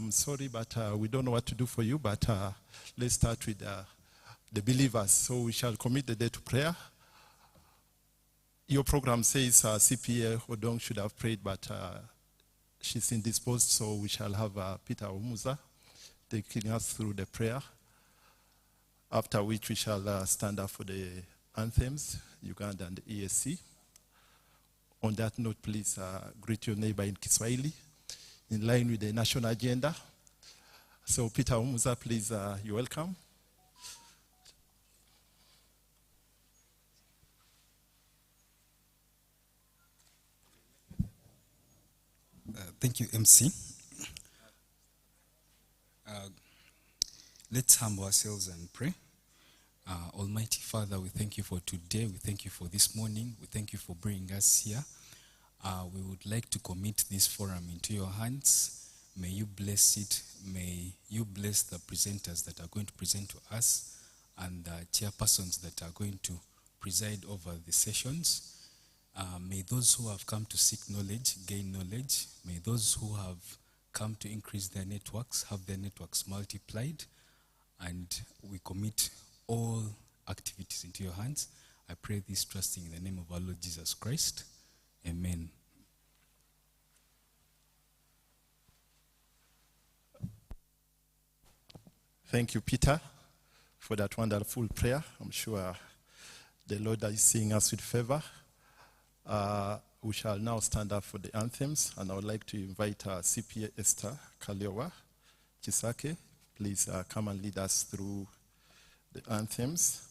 I'm sorry, but we don't know what to do for you, but let's start with the believers. So we shall commit the day to prayer. Your program says CPA Odong should have prayed, but she's indisposed, so we shall have Peter Omuza taking us through the prayer, after which we shall stand up for the anthems, Uganda and ESC. On that note, please greet your neighbor in Kiswahili, in line with the national agenda. So Peter Omuza, please, you're welcome. Thank you, MC. Let's humble ourselves and pray. Almighty Father, we thank you for today. We thank you for this morning. We thank you for bringing us here. We would like to commit this forum into your hands. May you bless it. May you bless the presenters that are going to present to us and the chairpersons that are going to preside over the sessions. May those who have come to seek knowledge gain knowledge. May those who have come to increase their networks have their networks multiplied. And we commit all activities into your hands. I pray this trusting in the name of our Lord Jesus Christ. Amen. Thank you, Peter, for that wonderful prayer. I'm sure the Lord is seeing us with favor. We shall now stand up for the anthems, and I would like to invite CPA Esther Kaliowa Chisake. Please come and lead us through the anthems.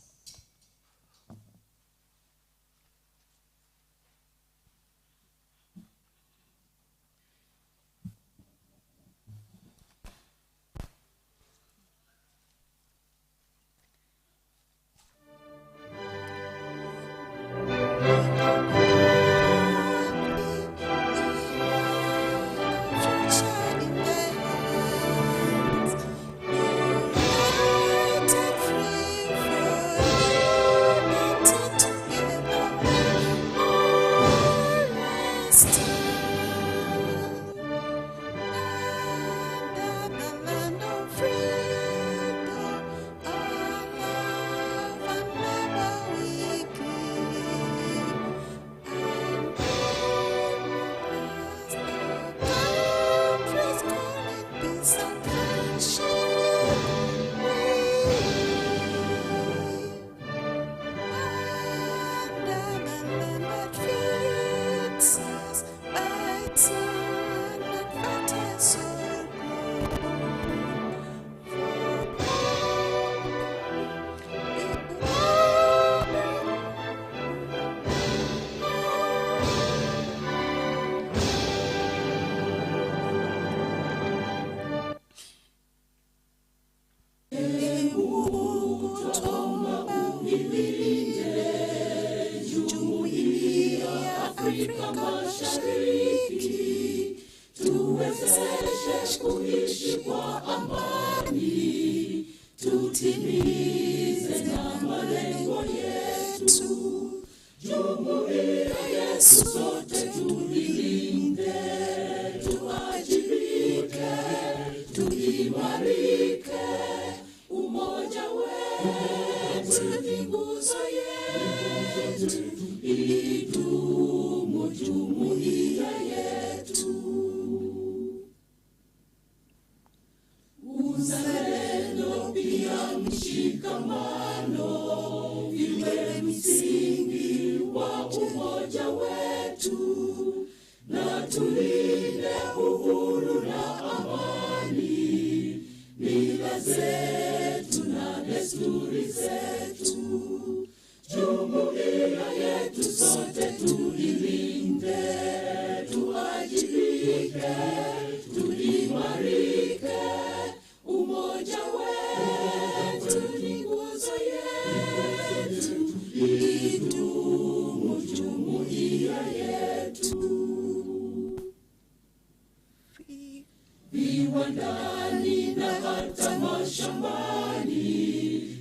Viwandani na hata mashambani,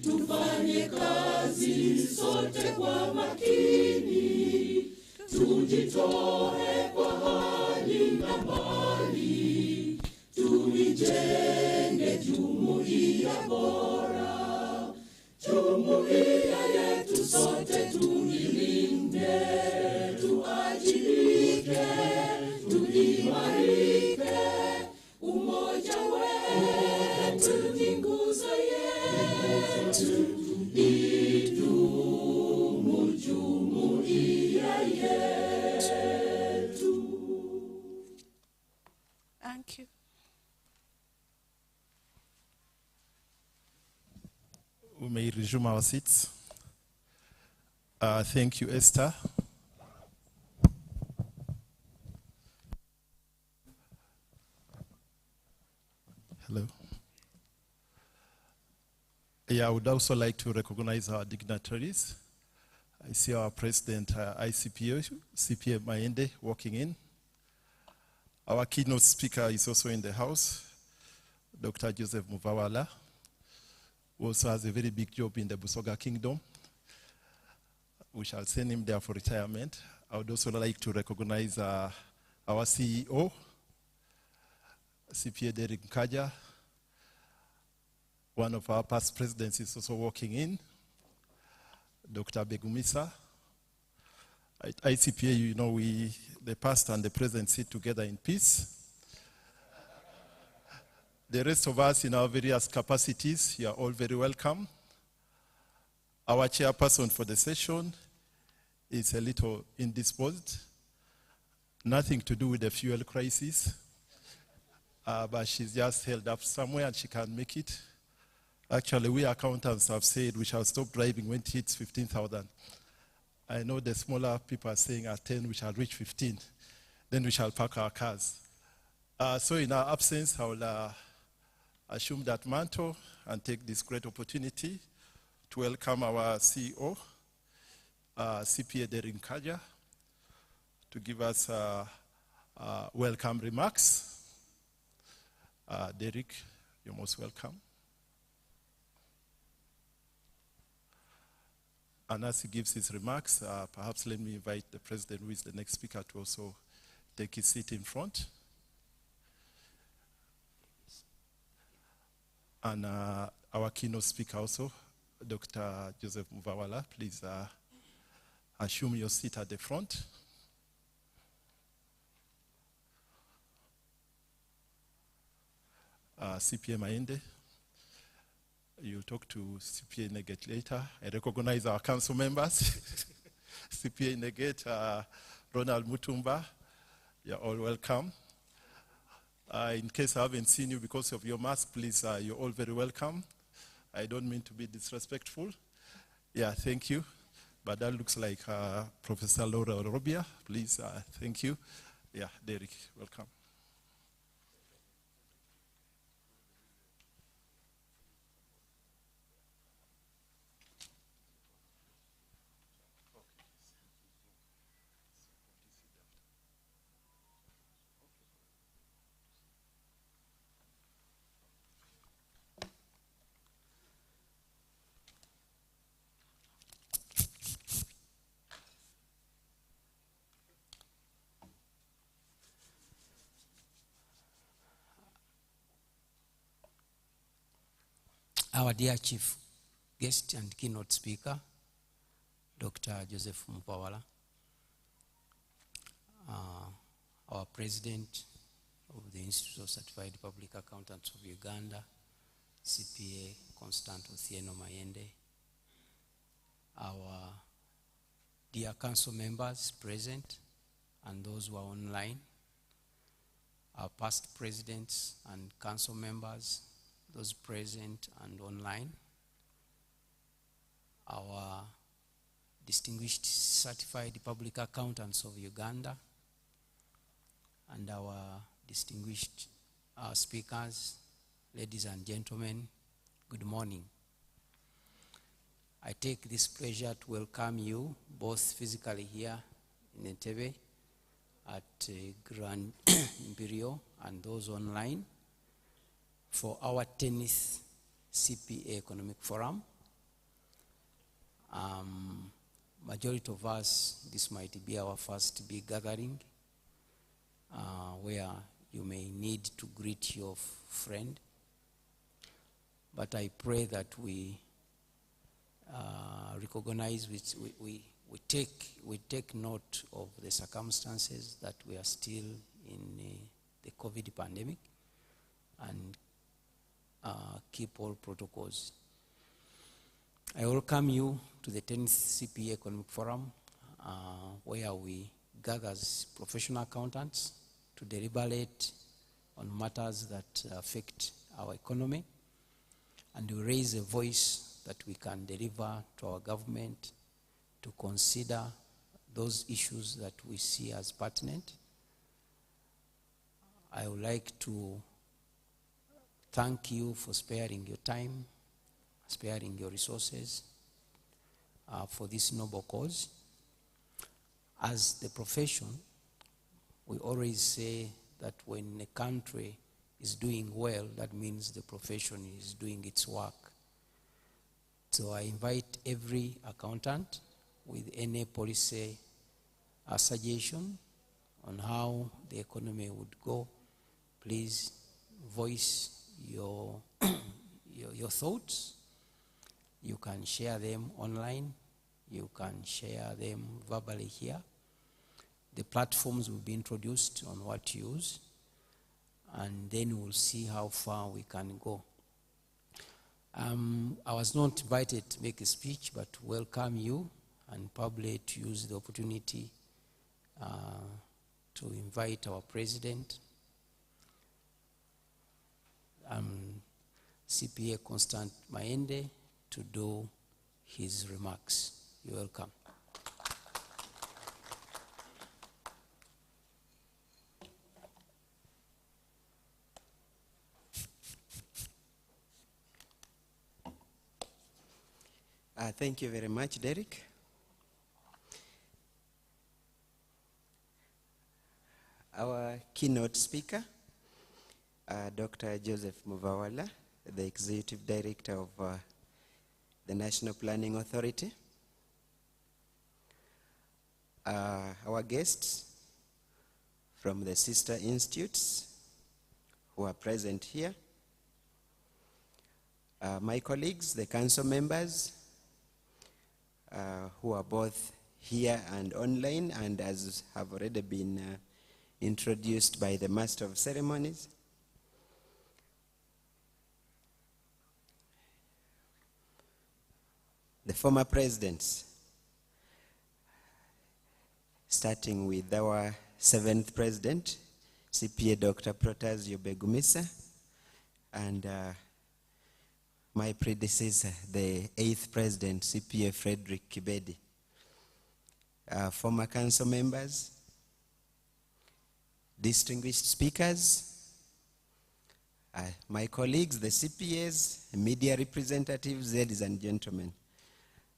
tufanye kazi sote kwa makini, tujitoe kwa hali na mali, tuijenge jumuiya bora, jumuiya yetu sote tuilinde, tuajibike, tuimarike, umoja wetu ni nguzo yetu, idumu jumuiya yetu. Thank you. We may resume our seats. Thank you, Esther. Hello. Yeah, I would also like to recognize our dignitaries. I see our president, ICPO, CPA Maende, walking in. Our keynote speaker is also in the house, Dr. Joseph Muvawala, who also has a very big job in the Busoga Kingdom. We shall send him there for retirement. I would also like to recognize our CEO, CPA Derek Nkaja. One of our past presidents is also walking in, Dr. Begumisa. At ICPA, you know, the past and the present sit together in peace. The rest of us in our various capacities, you are all very welcome. Our chairperson for the session is a little indisposed. Nothing to do with the fuel crisis, but she's just held up somewhere and she can't make it. Actually, we accountants have said we shall stop driving when it hits 15,000. I know the smaller people are saying at 10 we shall reach 15. Then we shall park our cars. So in our absence, I will assume that mantle and take this great opportunity to welcome our CEO, CPA Derek Nkaja, to give us welcome remarks. Derek, you're most welcome. And as he gives his remarks, perhaps let me invite the president, who is the next speaker, to also take his seat in front. And our keynote speaker also, Dr. Joseph Muvawala, please assume your seat at the front. CPA Maende, you'll talk to CPA Negate later. I recognize our council members. CPA Negate, Ronald Mutumba, you're all welcome. In case I haven't seen you because of your mask, please, you're all very welcome. I don't mean to be disrespectful. Yeah, thank you. But that looks like Professor Laura Robia. Please, thank you. Yeah, Derek, welcome. Our dear chief guest and keynote speaker, Dr. Joseph Muvawala, our president of the Institute of Certified Public Accountants of Uganda, CPA Constant Othieno Mayende, our dear council members present and those who are online, our past presidents and council members, those present and online, our distinguished certified public accountants of Uganda, and our distinguished speakers, ladies and gentlemen, good morning. I take this pleasure to welcome you both physically here in Entebbe at Grand Imperial and those online for our 10th CPA Economic Forum. Majority of us, this might be our first big gathering where you may need to greet your friend. But I pray that we recognize, we take note of the circumstances that we are still in the COVID pandemic, and keep all protocols. I welcome you to the 10th CPA Economic Forum, where we gather as professional accountants to deliberate on matters that affect our economy, and we raise a voice that we can deliver to our government to consider those issues that we see as pertinent. I would like to thank you for sparing your time, sparing your resources for this noble cause. As the profession, we always say that when a country is doing well, that means the profession is doing its work. So I invite every accountant with any policy suggestion on how the economy would go, please voice your thoughts. You can share them online. You can share them verbally here. The platforms will be introduced on what to use, and then we'll see how far we can go. I was not invited to make a speech, but welcome you, and probably to use the opportunity to invite our president, CPA Constant Maende, to do his remarks. You're welcome. Thank you very much, Derek. Our keynote speaker, Dr. Joseph Muvawala, the Executive Director of the National Planning Authority. Our guests from the sister institutes who are present here. My colleagues, the council members, who are both here and online, and as have already been introduced by the Master of Ceremonies. The former presidents, starting with our 7th president, CPA Dr. Protasio Begumisa, and my predecessor, the 8th president, CPA Frederick Kibedi. Former council members, distinguished speakers, my colleagues, the CPAs, media representatives, ladies and gentlemen,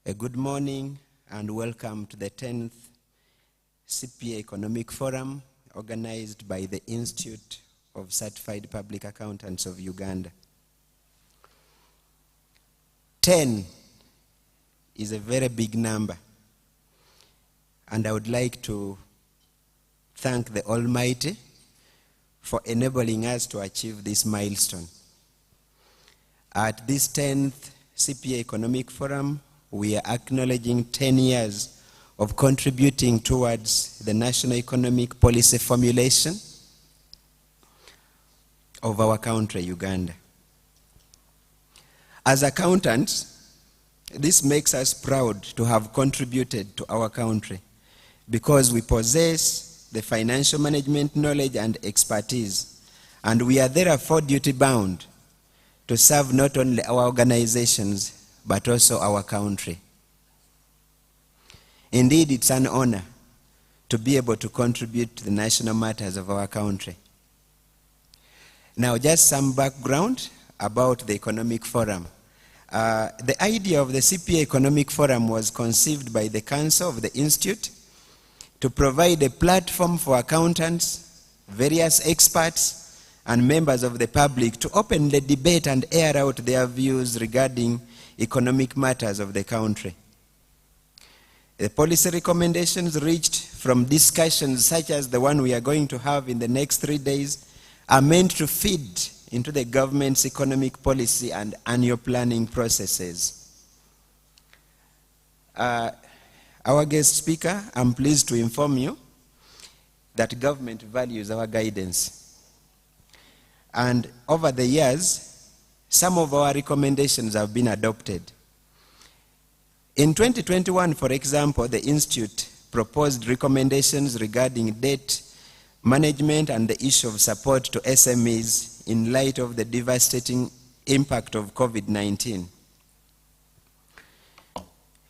a good morning and welcome to the 10th CPA Economic Forum organized by the Institute of Certified Public Accountants of Uganda. 10 is a very big number, and I would like to thank the Almighty for enabling us to achieve this milestone. At this 10th CPA Economic Forum, we are acknowledging 10 years of contributing towards the national economic policy formulation of our country, Uganda. As accountants, this makes us proud to have contributed to our country because we possess the financial management knowledge and expertise, and we are therefore duty-bound to serve not only our organizations, but also our country. Indeed, it's an honor to be able to contribute to the national matters of our country. Now, just some background about the Economic Forum. The idea of the CPA Economic Forum was conceived by the Council of the Institute to provide a platform for accountants, various experts, and members of the public to openly debate and air out their views regarding economic matters of the country. The policy recommendations reached from discussions such as the one we are going to have in the next 3 days are meant to feed into the government's economic policy and annual planning processes. Our guest speaker, I'm pleased to inform you that government values our guidance. And over the years, some of our recommendations have been adopted. In 2021, for example, the Institute proposed recommendations regarding debt management and the issue of support to SMEs in light of the devastating impact of COVID-19.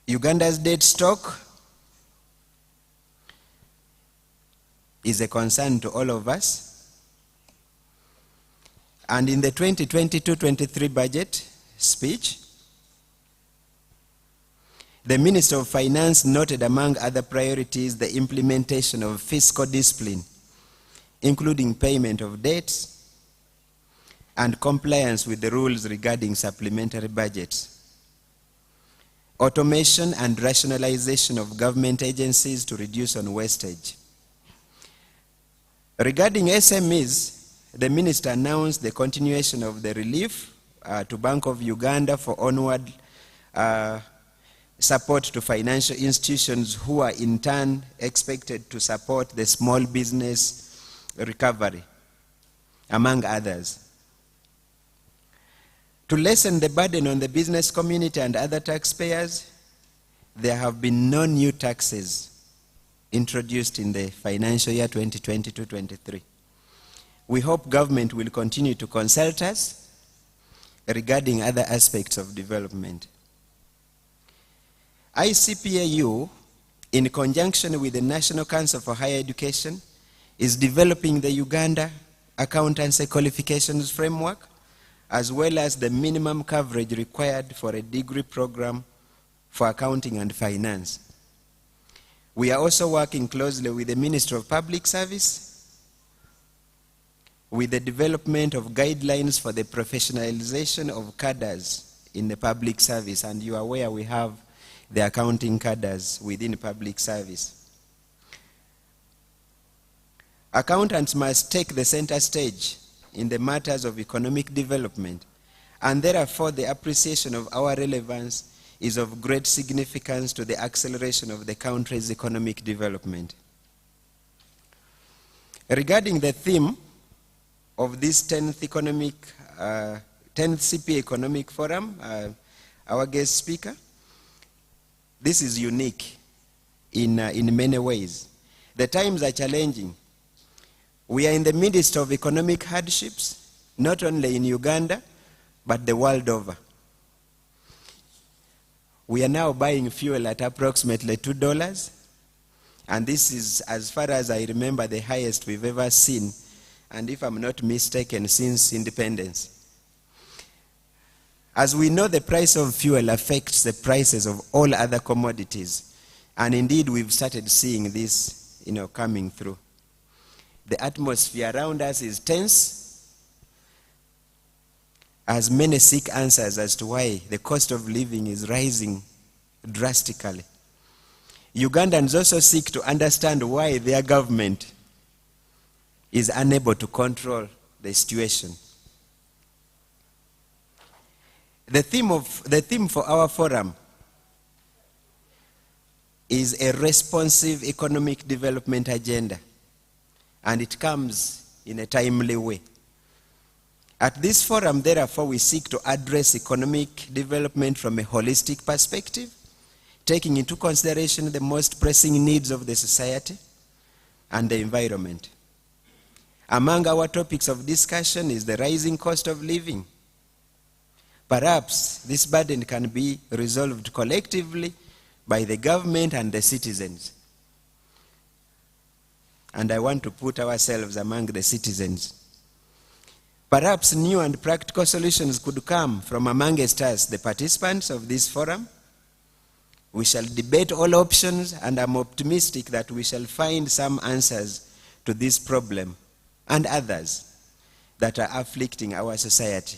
Uganda's debt stock is a concern to all of us. And in the 2022-23 budget speech, the Minister of Finance noted among other priorities the implementation of fiscal discipline, including payment of debts and compliance with the rules regarding supplementary budgets, automation and rationalization of government agencies to reduce on wastage. Regarding SMEs, the Minister announced the continuation of the relief to Bank of Uganda for onward support to financial institutions who are in turn expected to support the small business recovery, among others. To lessen the burden on the business community and other taxpayers, there have been no new taxes introduced in the financial year 2022-23. We hope government will continue to consult us regarding other aspects of development. ICPAU, in conjunction with the National Council for Higher Education, is developing the Uganda Accountancy Qualifications Framework, as well as the minimum coverage required for a degree program for accounting and finance. We are also working closely with the Ministry of Public Service with the development of guidelines for the professionalization of cadres in the public service. And you are aware we have the accounting cadres within public service. Accountants must take the center stage in the matters of economic development, and therefore the appreciation of our relevance is of great significance to the acceleration of the country's economic development. Regarding the theme of this 10th CPA Economic Forum, our guest speaker, this is unique in many ways. The times are challenging. We are in the midst of economic hardships, not only in Uganda, but the world over. We are now buying fuel at approximately $2, and this is, as far as I remember, the highest we've ever seen, and if I'm not mistaken, since independence. As we know, the price of fuel affects the prices of all other commodities, and indeed we've started seeing this, coming through. The atmosphere around us is tense, as many seek answers as to why the cost of living is rising drastically. Ugandans also seek to understand why their government is unable to control the situation. The theme for our forum is a responsive economic development agenda, and it comes in a timely way. At this forum, therefore, we seek to address economic development from a holistic perspective, taking into consideration the most pressing needs of the society and the environment. Among our topics of discussion is the rising cost of living. Perhaps this burden can be resolved collectively by the government and the citizens. And I want to put ourselves among the citizens. Perhaps new and practical solutions could come from amongst us, the participants of this forum. We shall debate all options, and I'm optimistic that we shall find some answers to this problem and others that are afflicting our society.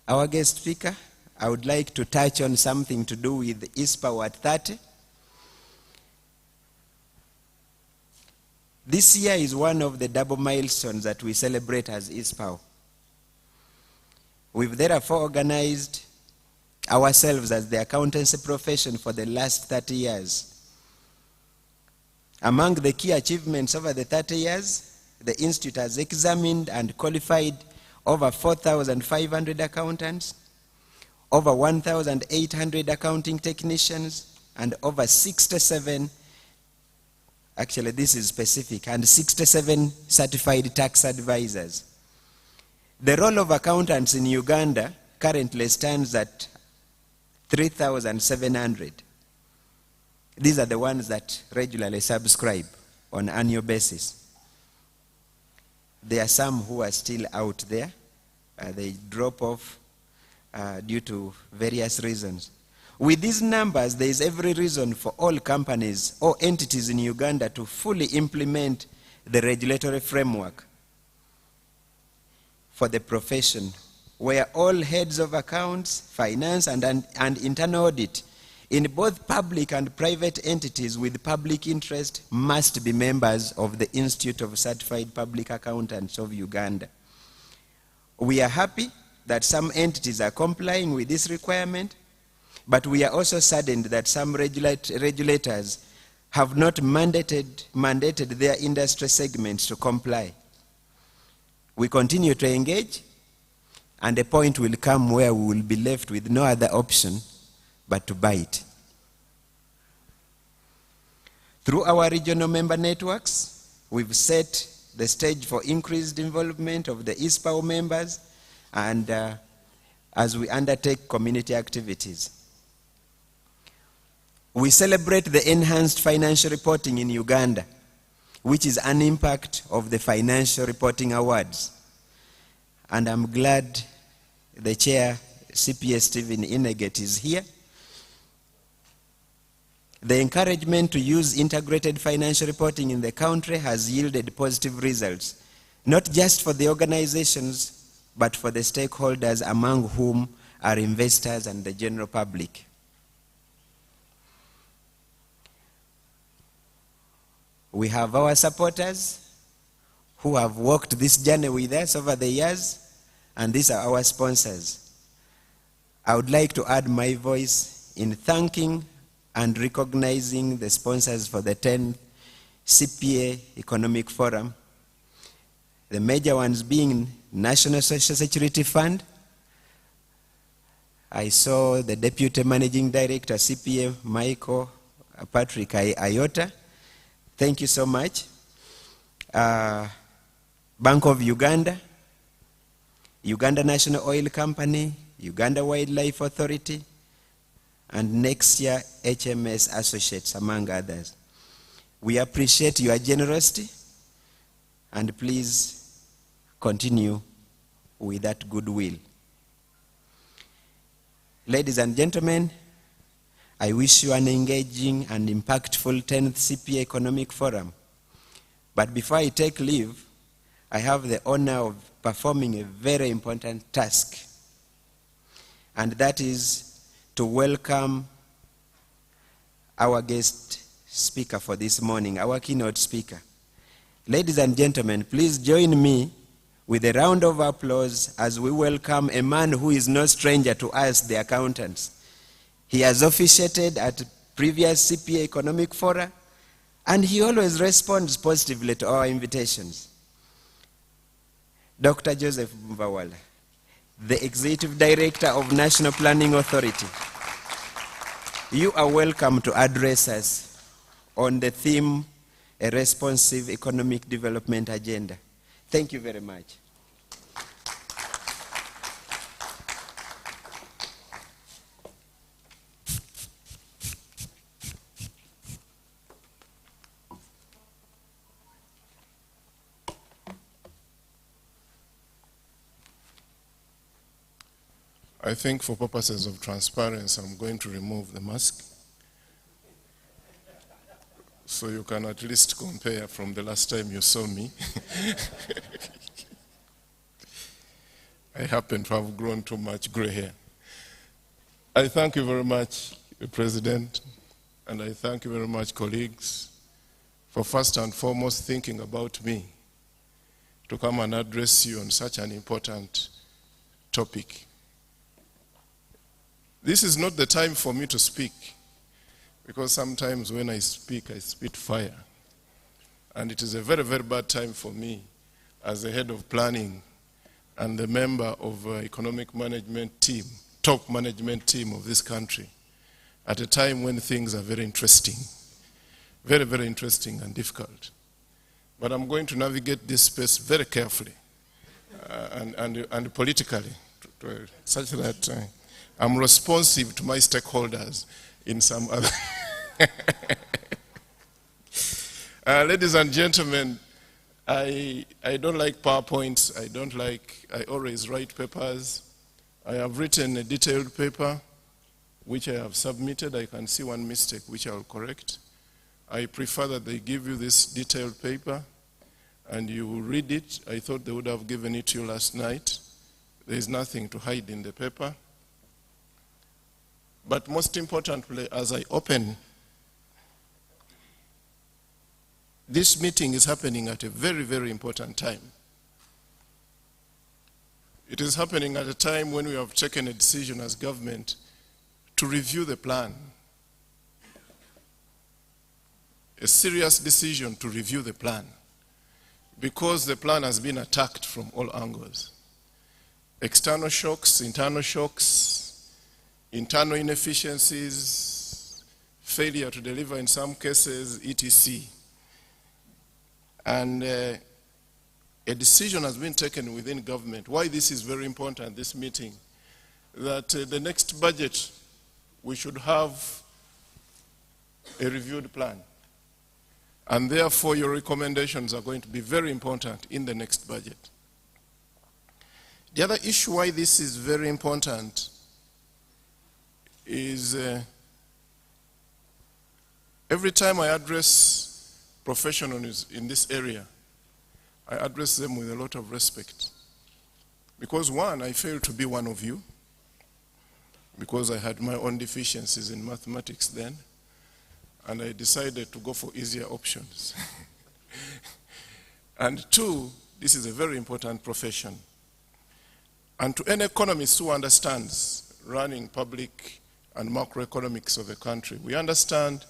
Our guest speaker, I would like to touch on something to do with ISPA Ward 30. This year is one of the double milestones that we celebrate as ISPAO. We've therefore organized ourselves as the accountancy profession for the last 30 years. Among the key achievements over the 30 years, the Institute has examined and qualified over 4,500 accountants, over 1,800 accounting technicians, and over 67, actually this is specific, and 67 certified tax advisors. The role of accountants in Uganda currently stands at 3,700. These are the ones that regularly subscribe on an annual basis. There are some who are still out there. They drop off due to various reasons. With these numbers, there is every reason for all companies or entities in Uganda to fully implement the regulatory framework for the profession, where all heads of accounts, finance, and internal audit in both public and private entities with public interest must be members of the Institute of Certified Public Accountants of Uganda. We are happy that some entities are complying with this requirement, but we are also saddened that some regulators have not mandated their industry segments to comply. We continue to engage, and a point will come where we will be left with no other option but to bite. Through our regional member networks, we've set the stage for increased involvement of the ISPAO members and as we undertake community activities. We celebrate the enhanced financial reporting in Uganda, which is an impact of the Financial Reporting Awards. And I'm glad the chair, CPA Stephen Ineget, is here. The encouragement to use integrated financial reporting in the country has yielded positive results, not just for the organizations, but for the stakeholders, among whom are investors and the general public. We have our supporters who have walked this journey with us over the years, and these are our sponsors. I would like to add my voice in thanking and recognizing the sponsors for the 10th CPA Economic Forum, the major ones being National Social Security Fund. I saw the Deputy Managing Director, CPA Michael Patrick Ayota. Thank you so much. Bank of Uganda, Uganda National Oil Company, Uganda Wildlife Authority, and next year HMS Associates, among others. We appreciate your generosity, and please continue with that goodwill. Ladies and gentlemen, I wish you an engaging and impactful 10th CPA Economic Forum. But before I take leave, I have the honor of performing a very important task, and that is to welcome our guest speaker for this morning, our keynote speaker. Ladies and gentlemen, please join me with a round of applause as we welcome a man who is no stranger to us, the accountants. He has officiated at previous CPA Economic Fora, and he always responds positively to our invitations. Dr. Joseph Mbawala, the Executive Director of National Planning Authority. You are welcome to address us on the theme, a responsive economic development agenda. Thank you very much. I think for purposes of transparency, I'm going to remove the mask, so you can at least compare from the last time you saw me. I happen to have grown too much gray hair. I thank you very much, President, and I thank you very much, colleagues, for first and foremost thinking about me to come and address you on such an important topic. This is not the time for me to speak, because sometimes when I speak, I spit fire. And it is a very, very bad time for me as the head of planning and the member of economic management team, top management team of this country, at a time when things are very interesting, very, very interesting and difficult. But I'm going to navigate this space very carefully and politically, such that I'm responsive to my stakeholders in some other. Ladies and gentlemen, I don't like PowerPoints. I always write papers. I have written a detailed paper, which I have submitted. I can see one mistake, which I will correct. I prefer that they give you this detailed paper, and you will read it. I thought they would have given it to you last night. There is nothing to hide in the paper. But most importantly, as I open, this meeting is happening at a very, very important time. It is happening at a time when we have taken a decision as government to review the plan. A serious decision to review the plan, because the plan has been attacked from all angles. External shocks, internal inefficiencies, failure to deliver in some cases, etc. And a decision has been taken within government. Why this is very important, this meeting, that the next budget we should have a reviewed plan. And therefore your recommendations are going to be very important in the next budget. The other issue why this is very important is every time I address professionals in this area, I address them with a lot of respect. Because one, I fail to be one of you, because I had my own deficiencies in mathematics then, and I decided to go for easier options. And two, this is a very important profession. And to any economist who understands running public and macroeconomics of a country, we understand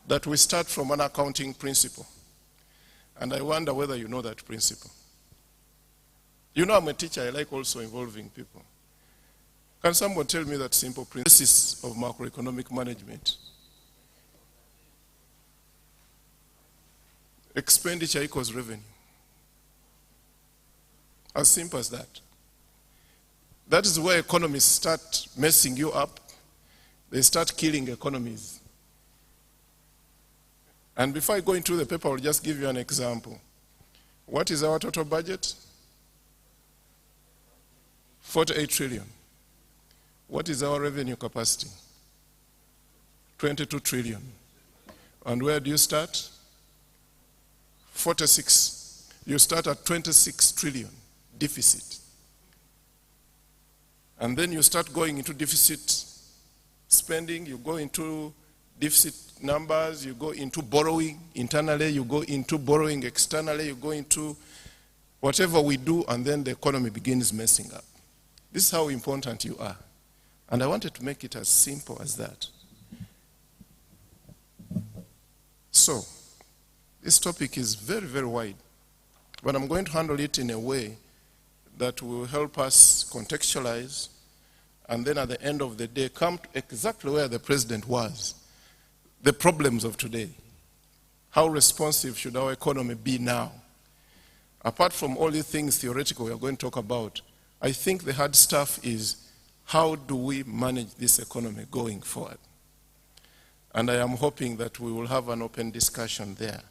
that we start from an accounting principle. And I wonder whether you know that principle. You know, I'm a teacher, I like also involving people. Can someone tell me that simple principle of macroeconomic management? Expenditure equals revenue. As simple as that. That is where economists start messing you up. They start killing economies. And before I go into the paper, I'll just give you an example. What is our total budget? 48 trillion. What is our revenue capacity? 22 trillion. And where do you start? 46. You start at 26 trillion deficit. And then you start going into deficit spending, you go into deficit numbers, you go into borrowing internally, you go into borrowing externally, you go into whatever we do, and then the economy begins messing up. This is how important you are. And I wanted to make it as simple as that. So, this topic is very, very wide, but I'm going to handle it in a way that will help us contextualize, and then at the end of the day, come to exactly where the president was. The problems of today. How responsive should our economy be now? Apart from all the things theoretical we are going to talk about, I think the hard stuff is how do we manage this economy going forward? And I am hoping that we will have an open discussion there.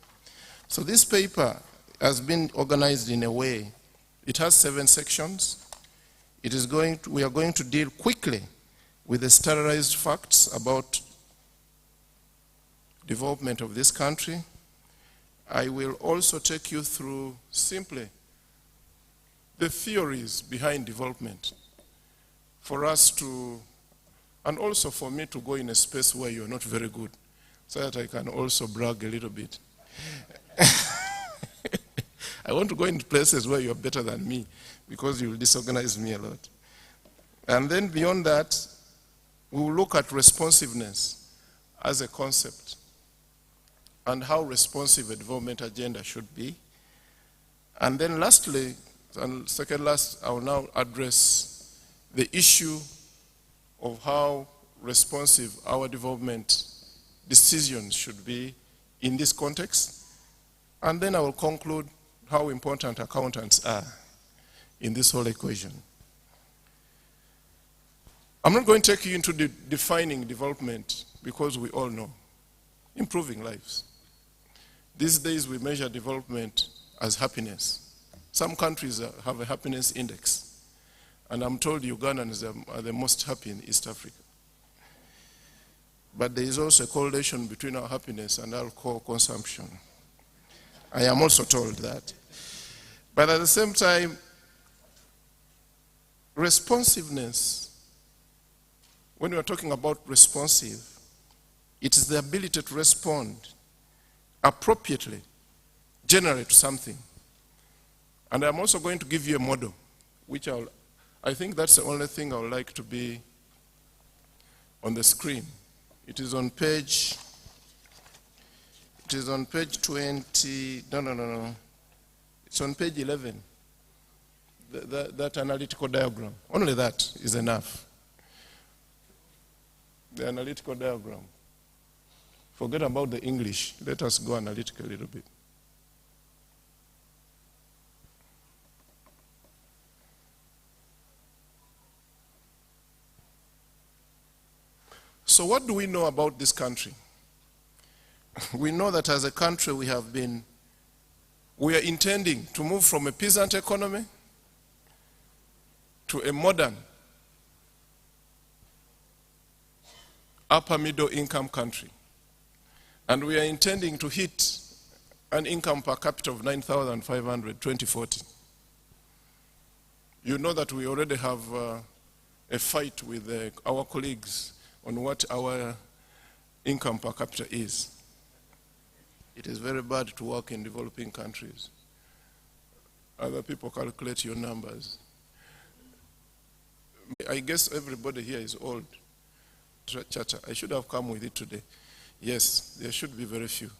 So this paper has been organized in a way, it has 7 sections. We are going to deal quickly with the standardized facts about development of this country. I will also take you through simply the theories behind development for us to, and also for me to go in a space where you're not very good, so that I can also brag a little bit. I want to go into places where you're better than me because you'll disorganize me a lot. And then beyond that, we will look at responsiveness as a concept and how responsive a development agenda should be. And then lastly, and second last, I will now address the issue of how responsive our development decisions should be in this context. And then I will conclude how important accountants are in this whole equation. I'm not going to take you into defining development because we all know improving lives. These days we measure development as happiness. Some countries have a happiness index, and I'm told Ugandans are the most happy in East Africa. But there is also a correlation between our happiness and alcohol consumption. I am also told that. But at the same time, responsiveness, when we are talking about responsive, it is the ability to respond appropriately, generally to something. And I'm also going to give you a model, which I think that's the only thing I would like to be on the screen. It is on page 20, no. It's on page 11, that analytical diagram. Only that is enough. The analytical diagram. Forget about the English. Let us go analytical a little bit. So what do we know about this country? We know that as a country we are intending to move from a peasant economy to a modern upper middle income country. And we are intending to hit an income per capita of 9,500, 2040. You know that we already have a fight with our colleagues on what our income per capita is. It is very bad to work in developing countries. Other people calculate your numbers. I guess everybody here is old. Chacha, I should have come with it today. Yes, there should be very few.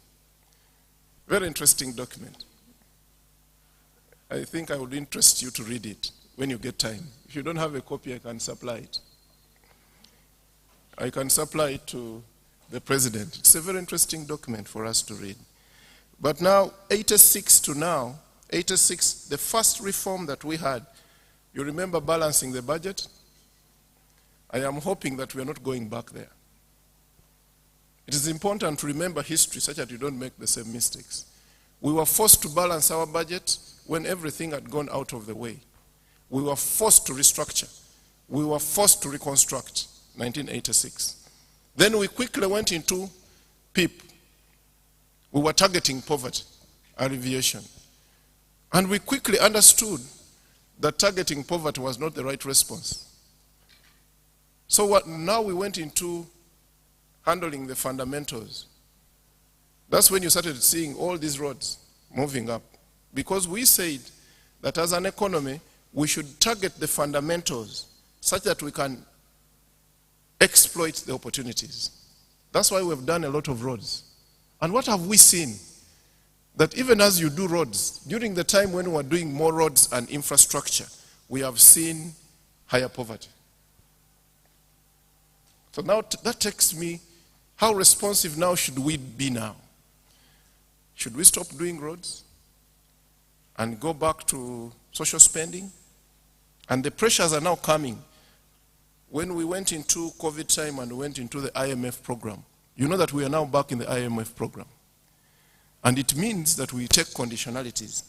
Very interesting document. I think I would interest you to read it when you get time. If you don't have a copy, I can supply it. I can supply it to the president. It's a very interesting document for us to read. But now, 86 to now, 86, the first reform that we had, you remember balancing the budget? I am hoping that we are not going back there. It is important to remember history such that you don't make the same mistakes. We were forced to balance our budget when everything had gone out of the way. We were forced to restructure. We were forced to reconstruct, 1986. Then we quickly went into PEEP. We were targeting poverty alleviation. And we quickly understood that targeting poverty was not the right response. So now we went into handling the fundamentals. That's when you started seeing all these roads moving up. Because we said that as an economy, we should target the fundamentals such that we can exploit the opportunities. That's why we've done a lot of roads. And what have we seen? That even as you do roads, during the time when we were doing more roads and infrastructure, we have seen higher poverty. So now that takes me, how responsive now should we be now? Should we stop doing roads and go back to social spending? And the pressures are now coming. When we went into COVID time and went into the IMF program, you know that we are now back in the IMF program. And it means that we take conditionalities.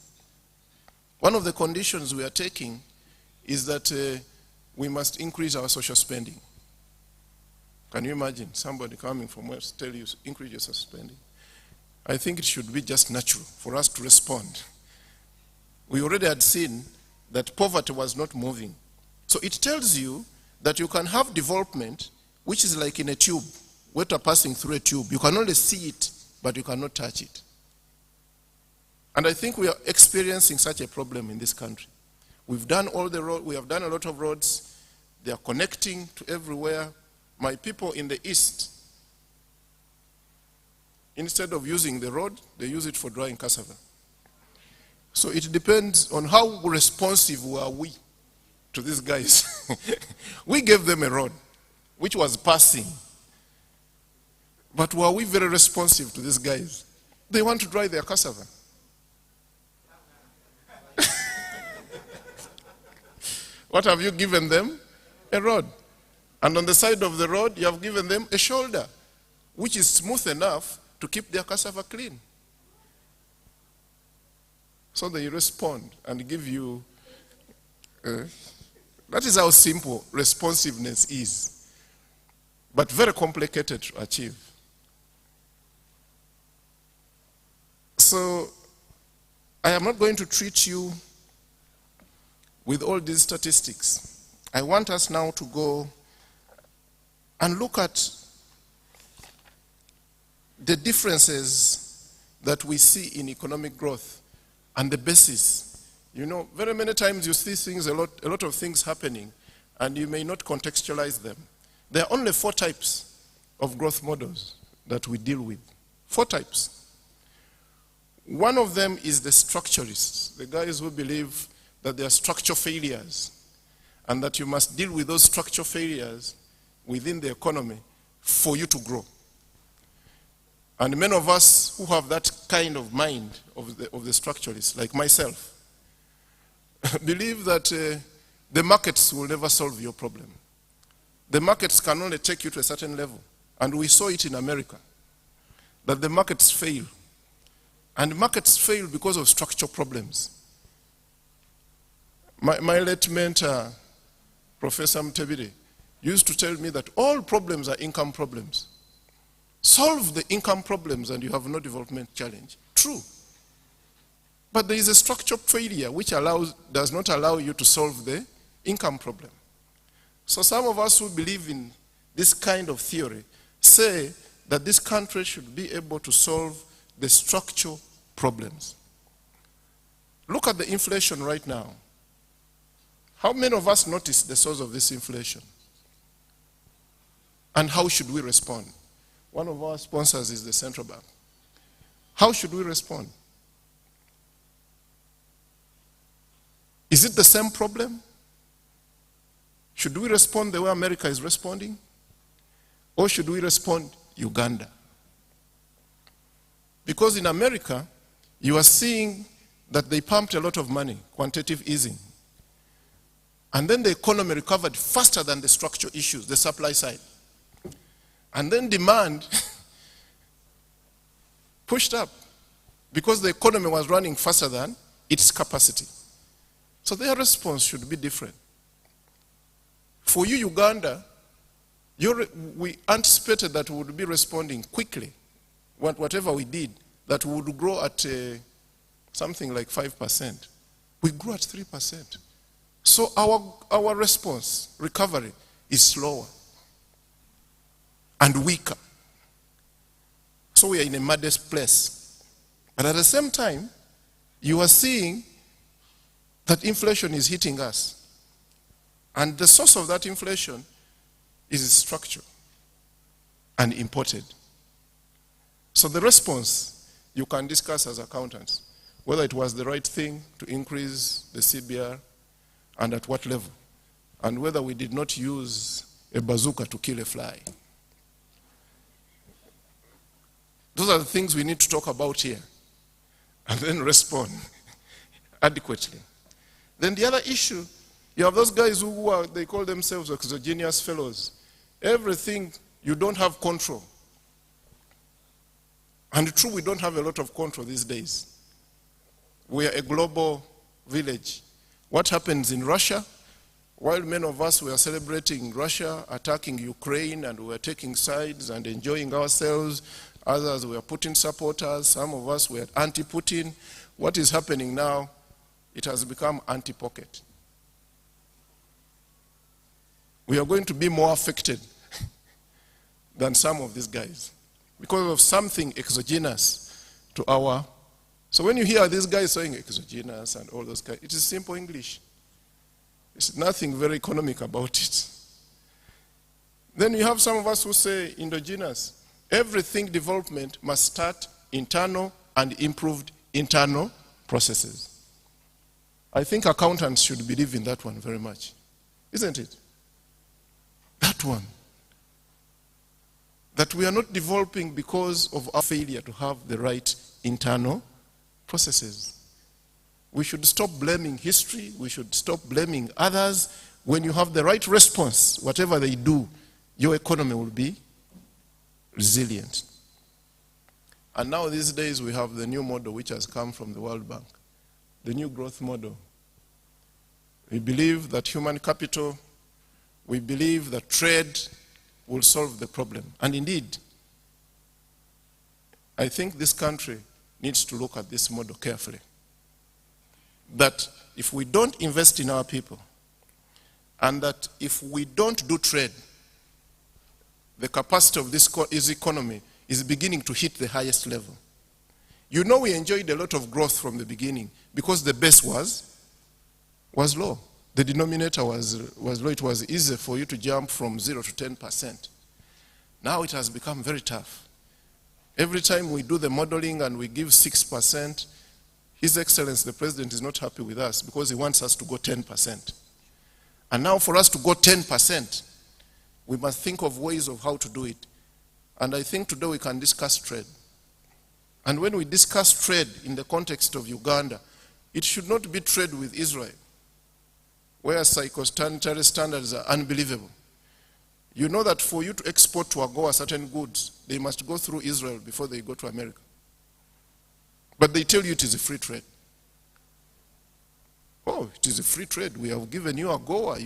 One of the conditions we are taking is that we must increase our social spending. Can you imagine somebody coming from West tell you increase your social spending? I think it should be just natural for us to respond. We already had seen that poverty was not moving. So it tells you that you can have development which is like in a tube, water passing through a tube. You can only see it, but you cannot touch it. And I think we are experiencing such a problem in this country. We've done all the road, we have done a lot of roads. They are connecting to everywhere. My people in the east, instead of using the road, they use it for drying cassava. So it depends on how responsive were we to these guys. We gave them a road, which was passing. But were we very responsive to these guys? They want to dry their cassava. What have you given them? A road. And on the side of the road, you have given them a shoulder, which is smooth enough to keep their cassava clean. So they respond and give you, that is how simple responsiveness is, but very complicated to achieve. So I am not going to treat you with all these statistics. I want us now to go and look at the differences that we see in economic growth and the basis. You know, very many times you see things, a lot of things happening, and you may not contextualize them. There are only 4 types of growth models that we deal with. 4 types. One of them is the structuralists, the guys who believe that there are structure failures and that you must deal with those structure failures within the economy for you to grow. And many of us who have that kind of mind of the structuralists, like myself, believe that the markets will never solve your problem. The markets can only take you to a certain level. And we saw it in America, that the markets fail. And markets fail because of structural problems. My late mentor, Professor Entebbe, used to tell me that all problems are income problems. Solve the income problems and you have no development challenge. True. But there is a structural failure which does not allow you to solve the income problem. So some of us who believe in this kind of theory say that this country should be able to solve the structural problems. Look at the inflation right now. How many of us notice the source of this inflation? And how should we respond? One of our sponsors is the central bank. How should we respond? Is it the same problem? Should we respond the way America is responding? Or should we respond Uganda? Because in America, you are seeing that they pumped a lot of money, quantitative easing. And then the economy recovered faster than the structural issues, the supply side. And then demand pushed up because the economy was running faster than its capacity. So their response should be different. For you, Uganda, we anticipated that we would be responding quickly, whatever we did, that we would grow at something like 5%. We grew at 3%. So our response, recovery, is slower and weaker. So we are in a modest place. But at the same time, you are seeing that inflation is hitting us. And the source of that inflation is structural and imported. So the response you can discuss as accountants, whether it was the right thing to increase the CBR and at what level, and whether we did not use a bazooka to kill a fly. Those are the things we need to talk about here and then respond adequately. Then the other issue, you have those guys who they call themselves exogenous fellows. Everything you don't have control. And true, we don't have a lot of control these days. We are a global village. What happens in Russia? While many of us were celebrating Russia attacking Ukraine and we were taking sides and enjoying ourselves, others were Putin supporters, some of us were anti-Putin. What is happening now? It has become anti-pocket. We are going to be more affected than some of these guys because of something exogenous to our So when you hear these guys saying exogenous and all those guys, it is simple English. There's nothing very economic about it. Then you have some of us who say endogenous. Everything development must start internal and improved internal processes. I think accountants should believe in that one very much. Isn't it? That one. That we are not developing because of our failure to have the right internal processes. We should stop blaming history. We should stop blaming others. When you have the right response, whatever they do, your economy will be resilient. And now these days we have the new model which has come from the World Bank, the new growth model. We believe that human capital, we believe that trade will solve the problem. And indeed, I think this country needs to look at this model carefully. That if we don't invest in our people, and that if we don't do trade, the capacity of this economy is beginning to hit the highest level. You know, we enjoyed a lot of growth from the beginning because the base was low. The denominator was low. It was easy for you to jump from 0 to 10%. Now it has become very tough. Every time we do the modeling and we give 6%, His Excellency, the President, is not happy with us because he wants us to go 10%. And now for us to go 10%, we must think of ways of how to do it. And I think today we can discuss trade. And when we discuss trade in the context of Uganda, it should not be trade with Israel, where psychosanitary standards are unbelievable. You know that for you to export to AGOA certain goods, they must go through Israel before they go to America. But they tell you it is a free trade. Oh, it is a free trade. We have given you AGOA.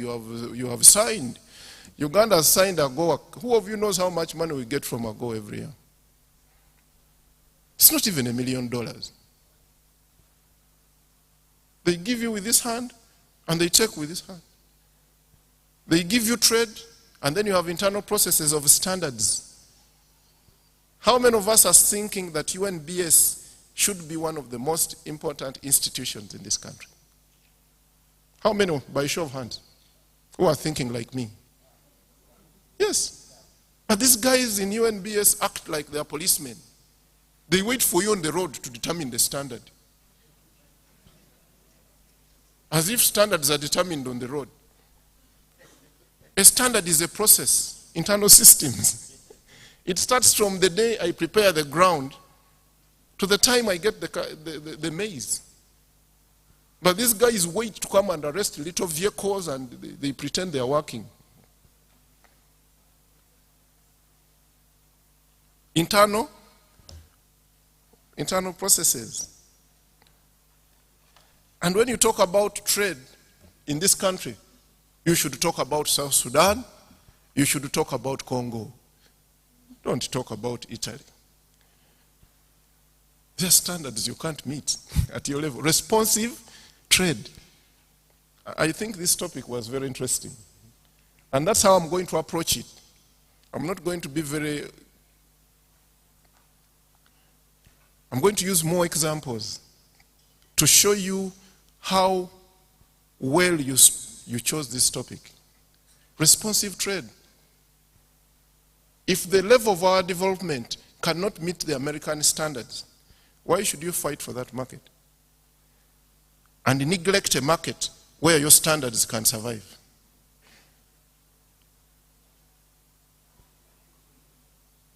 You have signed. Uganda has signed AGOA. Who of you knows how much money we get from AGOA every year? It's not even $1 million. They give you with this hand, and they take with this hand. They give you trade, and then you have internal processes of standards. How many of us are thinking that UNBS should be one of the most important institutions in this country? How many, by show of hands, who are thinking like me? Yes. But these guys in UNBS act like they are policemen. They wait for you on the road to determine the standard. As if standards are determined on the road. A standard is a process, internal systems. It starts from the day I prepare the ground to the time I get the maize. But these guys wait to come and arrest little vehicles and they pretend they are working. Internal processes. And when you talk about trade in this country, you should talk about South Sudan, you should talk about Congo. Don't talk about Italy. There are standards you can't meet at your level. Responsive trade. I think this topic was very interesting. And that's how I'm going to approach it. I'm not going to be I'm going to use more examples to show you how well you chose this topic. Responsive trade. If the level of our development cannot meet the American standards, why should you fight for that market? And neglect a market where your standards can survive?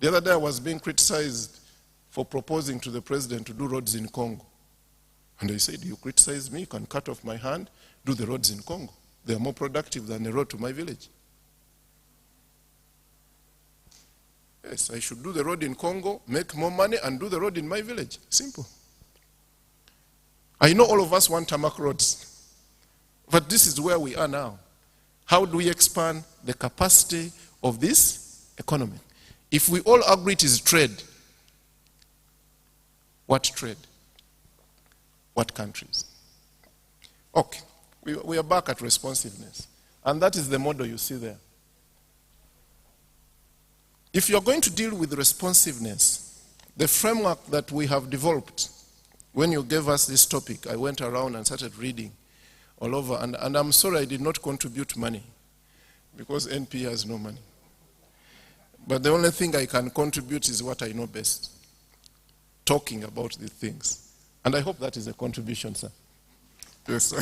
The other day I was being criticized for proposing to the president to do roads in Congo. And I said, you criticize me, you can cut off my hand, do the roads in Congo. They are more productive than the road to my village. Yes, I should do the road in Congo, make more money, and do the road in my village. Simple. I know all of us want tarmac roads. But this is where we are now. How do we expand the capacity of this economy? If we all agree it is trade, what trade? What countries? Okay, we are back at responsiveness. And that is the model you see there. If you're going to deal with responsiveness, the framework that we have developed when you gave us this topic, I went around and started reading all over, and I'm sorry I did not contribute money, because NP has no money. But the only thing I can contribute is what I know best, talking about these things. And I hope that is a contribution, sir. Yes, sir.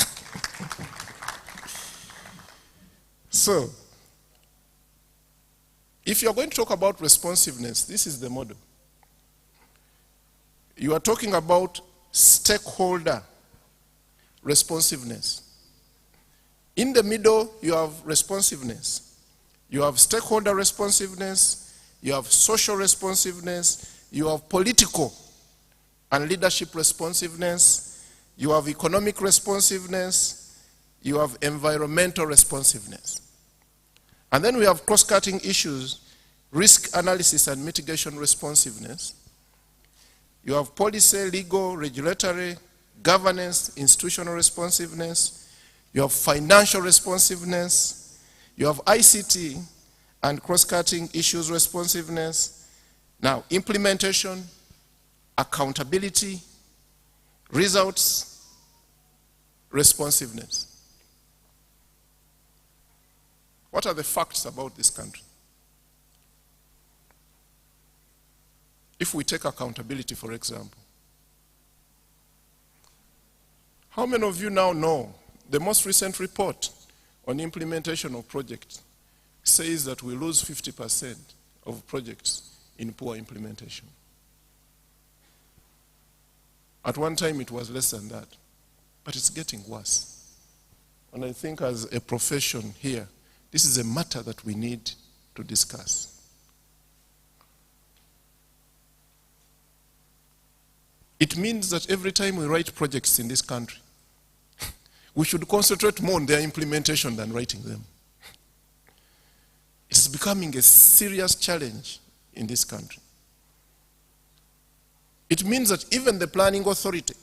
So, if you're going to talk about responsiveness, this is the model. You are talking about stakeholder responsiveness. In the middle, you have responsiveness. You have stakeholder responsiveness, you have social responsiveness, you have political and leadership responsiveness, you have economic responsiveness, you have environmental responsiveness. And then we have cross-cutting issues, risk analysis and mitigation responsiveness. You have policy, legal, regulatory, governance, institutional responsiveness. You have financial responsiveness. You have ICT and cross-cutting issues responsiveness. Now, implementation, accountability, results, responsiveness. What are the facts about this country? If we take accountability, for example, how many of you now know the most recent report on implementation of projects says that we lose 50% of projects in poor implementation? At one time it was less than that, but it's getting worse. And I think as a profession here, this is a matter that we need to discuss. It means that every time we write projects in this country, we should concentrate more on their implementation than writing them. It's becoming a serious challenge in this country. It means that even the planning authority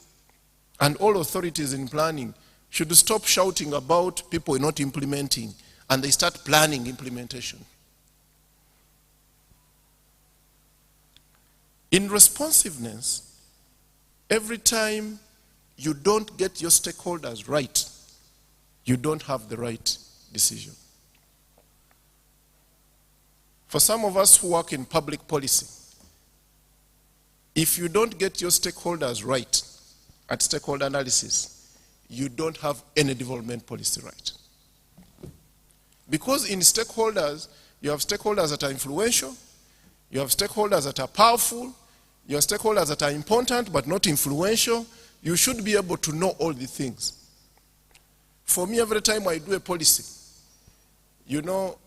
and all authorities in planning should stop shouting about people not implementing, and they start planning implementation. In responsiveness, every time you don't get your stakeholders right, you don't have the right decision. For some of us who work in public policy, if you don't get your stakeholders right at stakeholder analysis, you don't have any development policy right. Because in stakeholders, you have stakeholders that are influential, you have stakeholders that are powerful, you have stakeholders that are important but not influential. You should be able to know all the things. For me, every time I do a policy, you know,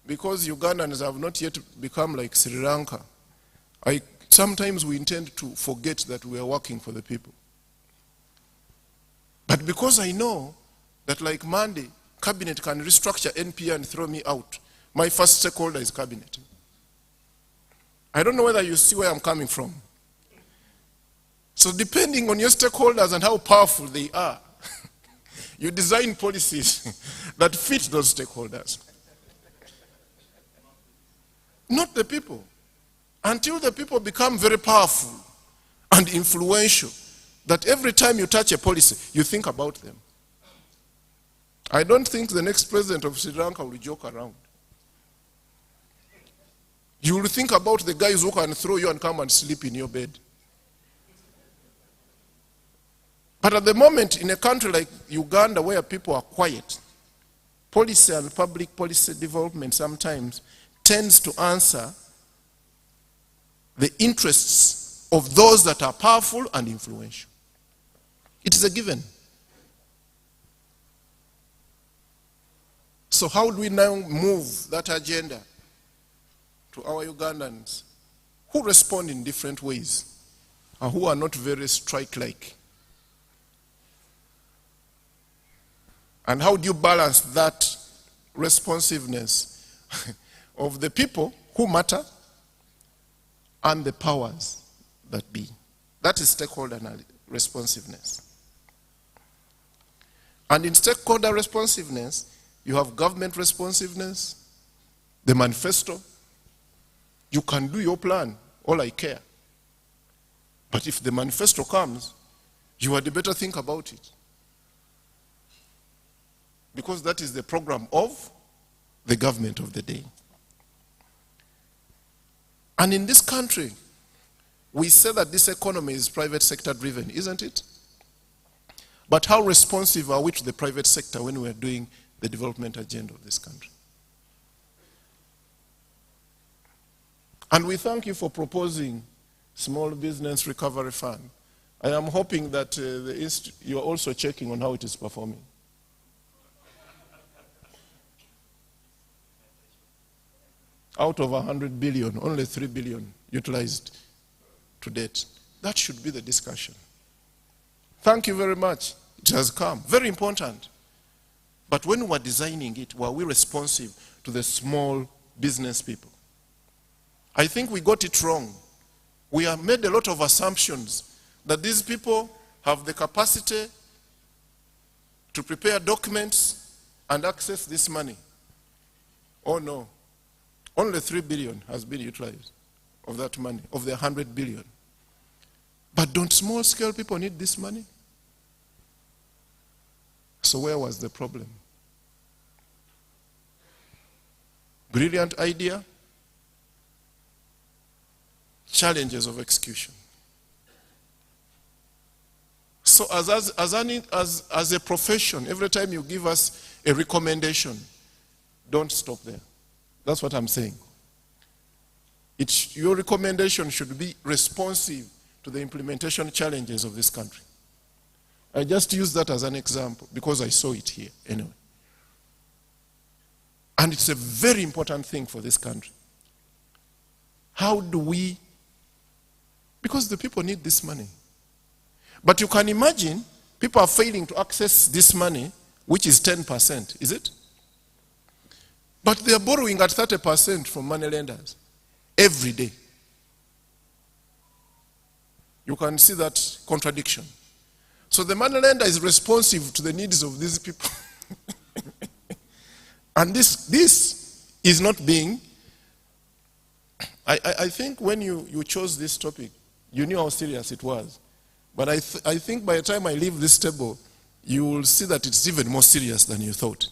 because Ugandans have not yet become like Sri Lanka, sometimes we intend to forget that we are working for the people. But because I know that like Monday, Cabinet can restructure NPA and throw me out, my first stakeholder is Cabinet. I don't know whether you see where I'm coming from. So depending on your stakeholders and how powerful they are, you design policies that fit those stakeholders. Not the people. Until the people become very powerful and influential, that every time you touch a policy, you think about them. I don't think the next president of Sri Lanka will joke around. You will think about the guys who can throw you and come and sleep in your bed. But at the moment, in a country like Uganda where people are quiet, policy and public policy development sometimes tends to answer the interests of those that are powerful and influential. It is a given. So how do we now move that agenda to our Ugandans who respond in different ways and who are not very strike-like? And how do you balance that responsiveness of the people who matter and the powers that be? That is stakeholder responsiveness. And in stakeholder responsiveness, you have government responsiveness, the manifesto. You can do your plan, all I care. But if the manifesto comes you had better think about it. Because that is the program of the government of the day. And in this country, we say that this economy is private sector driven, isn't it? But how responsive are we to the private sector when we are doing the development agenda of this country? And we thank you for proposing Small Business Recovery Fund. I am hoping that you are also checking on how it is performing. Out of 100 billion, only 3 billion utilized to date. That should be the discussion. Thank you very much. It has come. Very important. But when we were designing it, were we responsive to the small business people? I think we got it wrong. We have made a lot of assumptions that these people have the capacity to prepare documents and access this money. Oh no. Only 3 billion has been utilized of that money, of the 100 billion. But don't small-scale people need this money? So where was the problem? Brilliant idea, challenges of execution. So as a profession, every time you give us a recommendation, don't stop there. That's what I'm saying. Your recommendation should be responsive to the implementation challenges of this country. I just use that as an example because I saw it here anyway. And it's a very important thing for this country. How do we, because the people need this money. But you can imagine people are failing to access this money, which is 10%, is it? But they are borrowing at 30% from money lenders every day. You can see that contradiction. So the money lender is responsive to the needs of these people. And this is not being, I think when you chose this topic, you knew how serious it was. But I think by the time I leave this table, you will see that it's even more serious than you thought.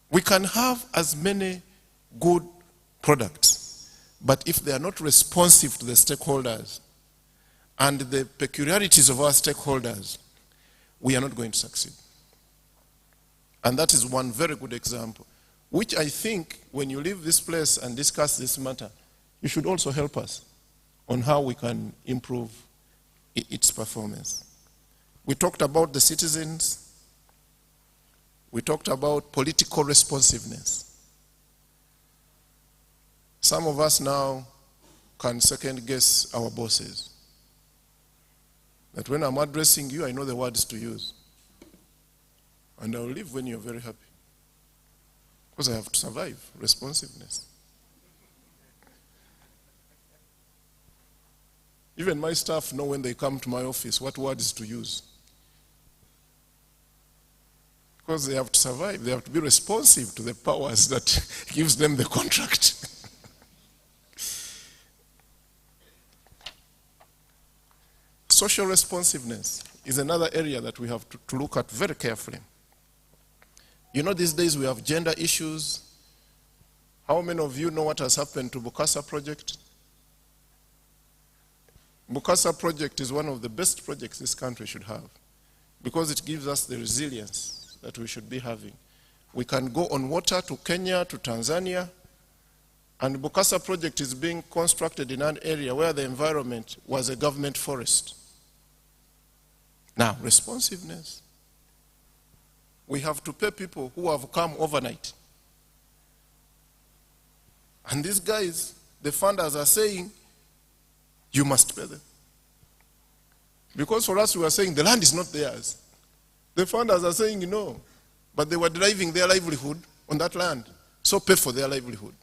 We can have as many good products, but if they are not responsive to the stakeholders and the peculiarities of our stakeholders, we are not going to succeed. And that is one very good example, which I think when you leave this place and discuss this matter, you should also help us on how we can improve its performance. We talked about the citizens. We talked about political responsiveness. Some of us now can second guess our bosses. That when I'm addressing you, I know the words to use. And I'll leave when you're very happy. Because I have to survive responsiveness. Even my staff know when they come to my office what words to use. Because they have to survive, they have to be responsive to the powers that gives them the contract. Social responsiveness is another area that we have to look at very carefully. You know, these days we have gender issues. How many of you know what has happened to Bukasa project? Bukasa project is one of the best projects this country should have because it gives us the resilience that we should be having. We can go on water to Kenya, to Tanzania, and Bukasa project is being constructed in an area where the environment was a government forest. Now, responsiveness. We have to pay people who have come overnight. And these guys, the funders are saying, you must pay them. Because for us, we are saying the land is not theirs. The funders are saying no, but they were deriving their livelihood on that land. So pay for their livelihood.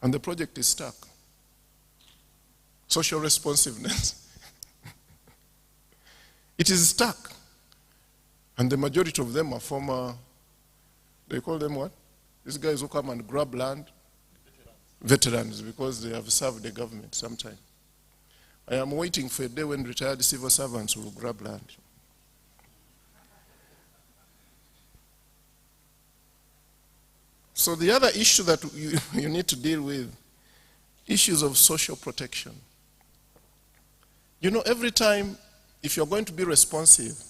And the project is stuck. Social responsiveness. It is stuck. And the majority of them are former, they call them what? These guys who come and grab land. veterans because they have served the government sometime. I am waiting for a day when retired civil servants will grab land. So the other issue that you need to deal with, issues of social protection. You know, every time, if you're going to be responsive,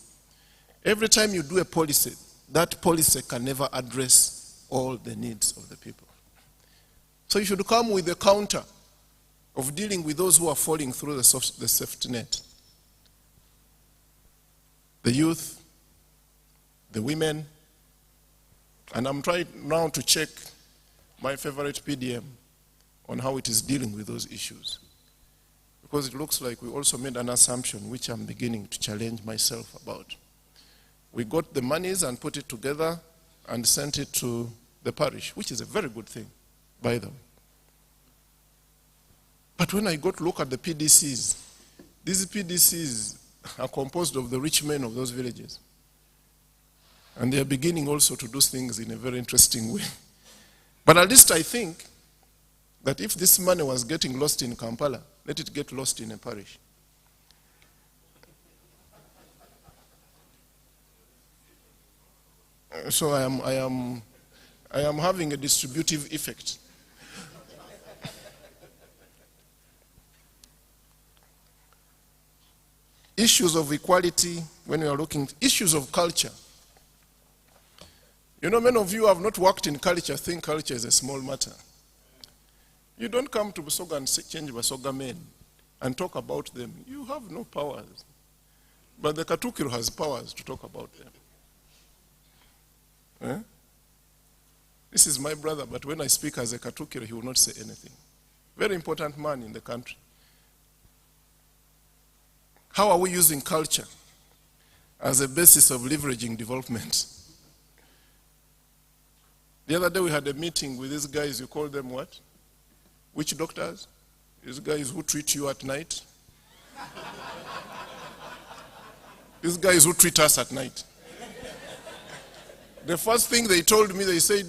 every time you do a policy, that policy can never address all the needs of the people. So you should come with a counter of dealing with those who are falling through the safety net. The youth, the women, and I'm trying now to check my favorite PDM on how it is dealing with those issues. Because it looks like we also made an assumption which I'm beginning to challenge myself about. We got the monies and put it together and sent it to the parish, which is a very good thing, by the way. But when I got to look at the PDCs, these PDCs are composed of the rich men of those villages. And they are beginning also to do things in a very interesting way. But at least I think that if this money was getting lost in Kampala, let it get lost in a parish. So I am having a distributive effect. Issues of equality, when we are looking, issues of culture. You know, many of you have not worked in culture, think culture is a small matter. You don't come to Busoga and change Busoga men and talk about them. You have no powers. But the Katukiro has powers to talk about them. Eh? This is my brother, but when I speak as a Katukiro, he will not say anything. Very important man in the country. How are we using culture as a basis of leveraging development? The other day we had a meeting with these guys, you call them what? Witch doctors? These guys who treat you at night? These guys who treat us at night. The first thing they told me, they said,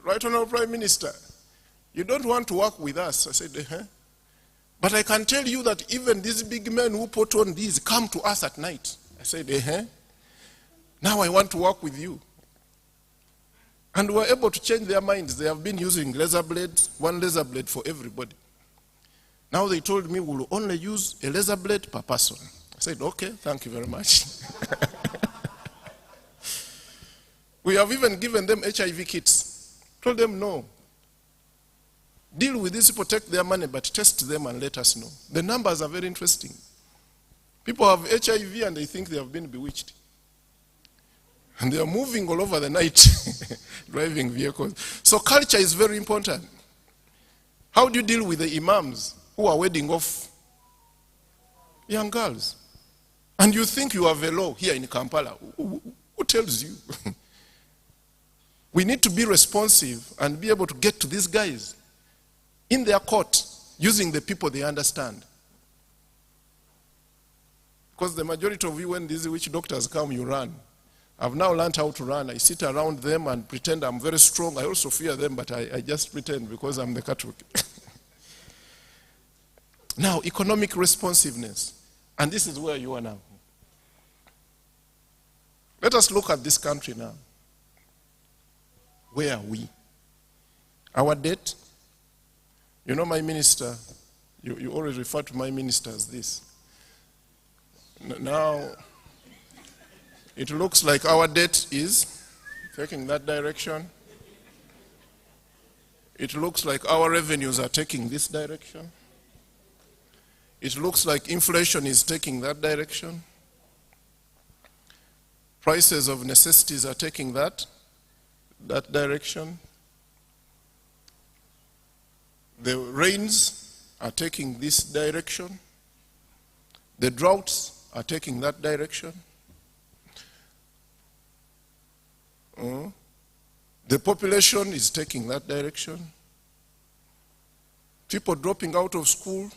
Right Honorable Prime Minister, you don't want to work with us. I said, But I can tell you that even these big men who put on these come to us at night. I said, Now I want to work with you. And we were able to change their minds. They have been using laser blades, one laser blade for everybody. Now they told me we'll only use a laser blade per person. I said, okay, thank you very much. We have even given them HIV kits. Told them no. Deal with this, protect their money, but test them and let us know. The numbers are very interesting. People have HIV and they think they have been bewitched. And they are moving all over the night, driving vehicles. So culture is very important. How do you deal with the imams who are wedding off young girls? And you think you have a law here in Kampala. Who tells you? We need to be responsive and be able to get to these guys in their court using the people they understand. Because the majority of you, when these witch doctors come, you run. I've now learned how to run. I sit around them and pretend I'm very strong. I also fear them, but I just pretend because I'm the Catholic. Now, economic responsiveness. And this is where you are now. Let us look at this country now. Where are we? Our debt. You know, my minister, you always refer to my minister as this. Now, it looks like our debt is taking that direction. It looks like our revenues are taking this direction. It looks like inflation is taking that direction. Prices of necessities are taking that direction. The rains are taking this direction. The droughts are taking that direction. The population is taking that direction. People dropping out of school,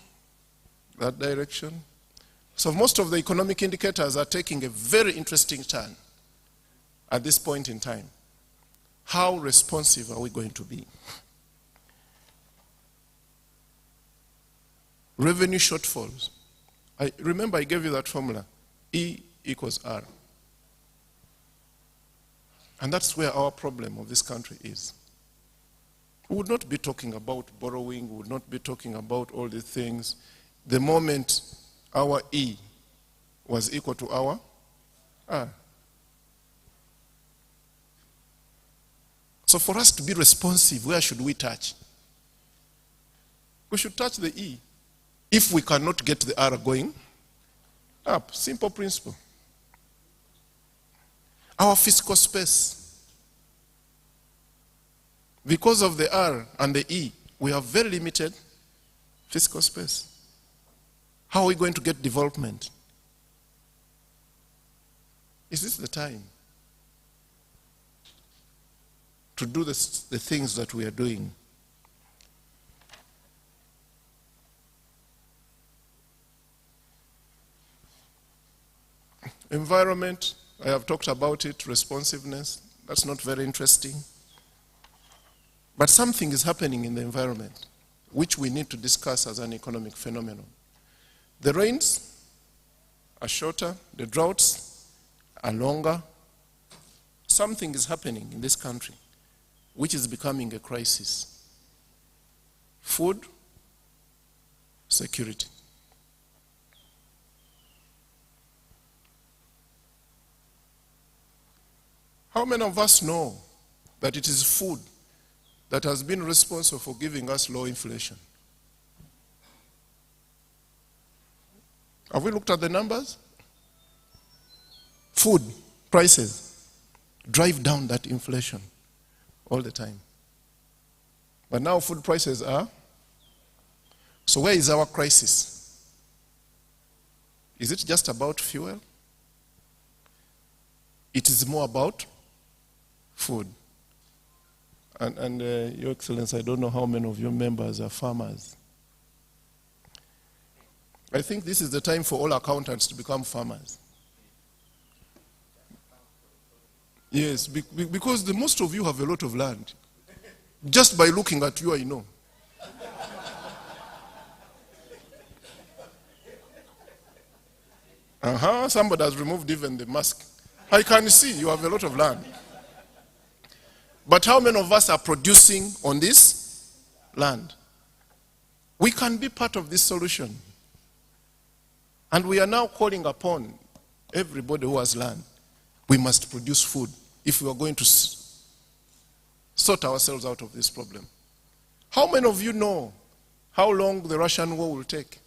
that direction. So most of the economic indicators are taking a very interesting turn at this point in time. How responsive are we going to be? revenue shortfalls. Remember I gave you that formula, E equals R. And that's where our problem of this country is. We would not be talking about borrowing, we would not be talking about all these things. The moment our E was equal to our R. So for us to be responsive, where should we touch? We should touch the E. If we cannot get the R going up, simple principle. Our fiscal space. Because of the R and the E, we have very limited fiscal space. How are we going to get development? Is this the time to do the things that we are doing? Environment, I have talked about it, responsiveness, that's not very interesting. But something is happening in the environment which we need to discuss as an economic phenomenon. The rains are shorter, the droughts are longer. Something is happening in this country which is becoming a crisis. Food security. How many of us know that it is food that has been responsible for giving us low inflation? Have we looked at the numbers? Food prices drive down that inflation all the time. But now food prices are. So where is our crisis? Is it just about fuel? It is more about food. And Your Excellency, I don't know how many of your members are farmers. I think this is the time for all accountants to become farmers. Yes, because the most of you have a lot of land. Just by looking at you, I know. Somebody has removed even the mask. I can see you have a lot of land. But how many of us are producing on this land? We can be part of this solution. And we are now calling upon everybody who has land. We must produce food if we are going to sort ourselves out of this problem. How many of you know how long the Russian war will take?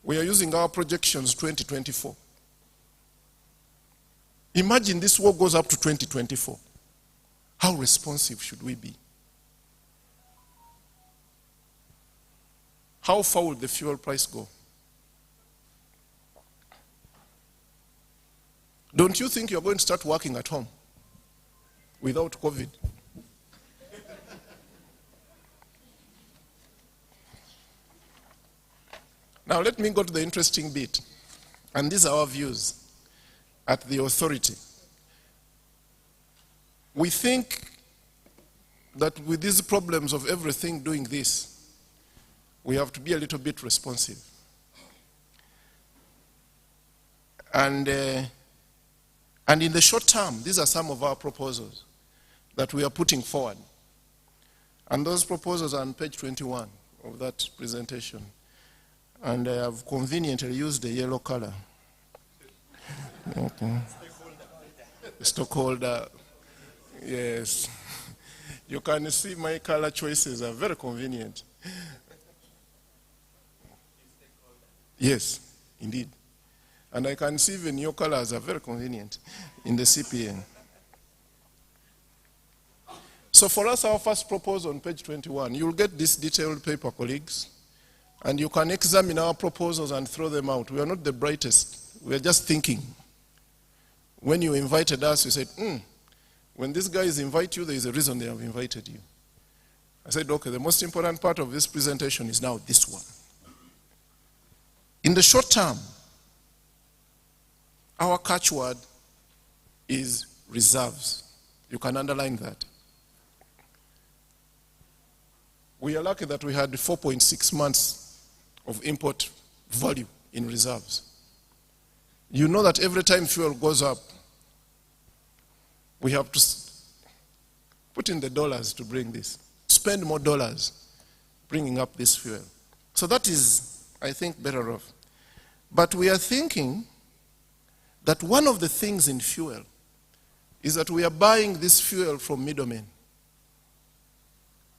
We are using our projections 2024. Imagine this war goes up to 2024. How responsive should we be? How far will the fuel price go? Don't you think you're going to start working at home without COVID? Now let me go to the interesting bit. And these are our views at the authority. We think that with these problems of everything doing this, we have to be a little bit responsive. And in the short term, these are some of our proposals that we are putting forward. And those proposals are on page 21 of that presentation. And I have conveniently used the yellow color. Okay. Stockholder. Yes. You can see my color choices are very convenient. Yes, indeed. And I can see even your colors are very convenient in the CPN. So for us, our first proposal on page 21, you'll get this detailed paper, colleagues, and you can examine our proposals and throw them out. We are not the brightest. We are just thinking. When you invited us, you said, when these guys invite you, there is a reason they have invited you. I said, okay, the most important part of this presentation is now this one. In the short term, our catchword is reserves. You can underline that. We are lucky that we had 4.6 months of import value in reserves. You know that every time fuel goes up, we have to put in the dollars to bring this, spend more dollars bringing up this fuel. So that is, I think, better off. But we are thinking that one of the things in fuel is that we are buying this fuel from middlemen.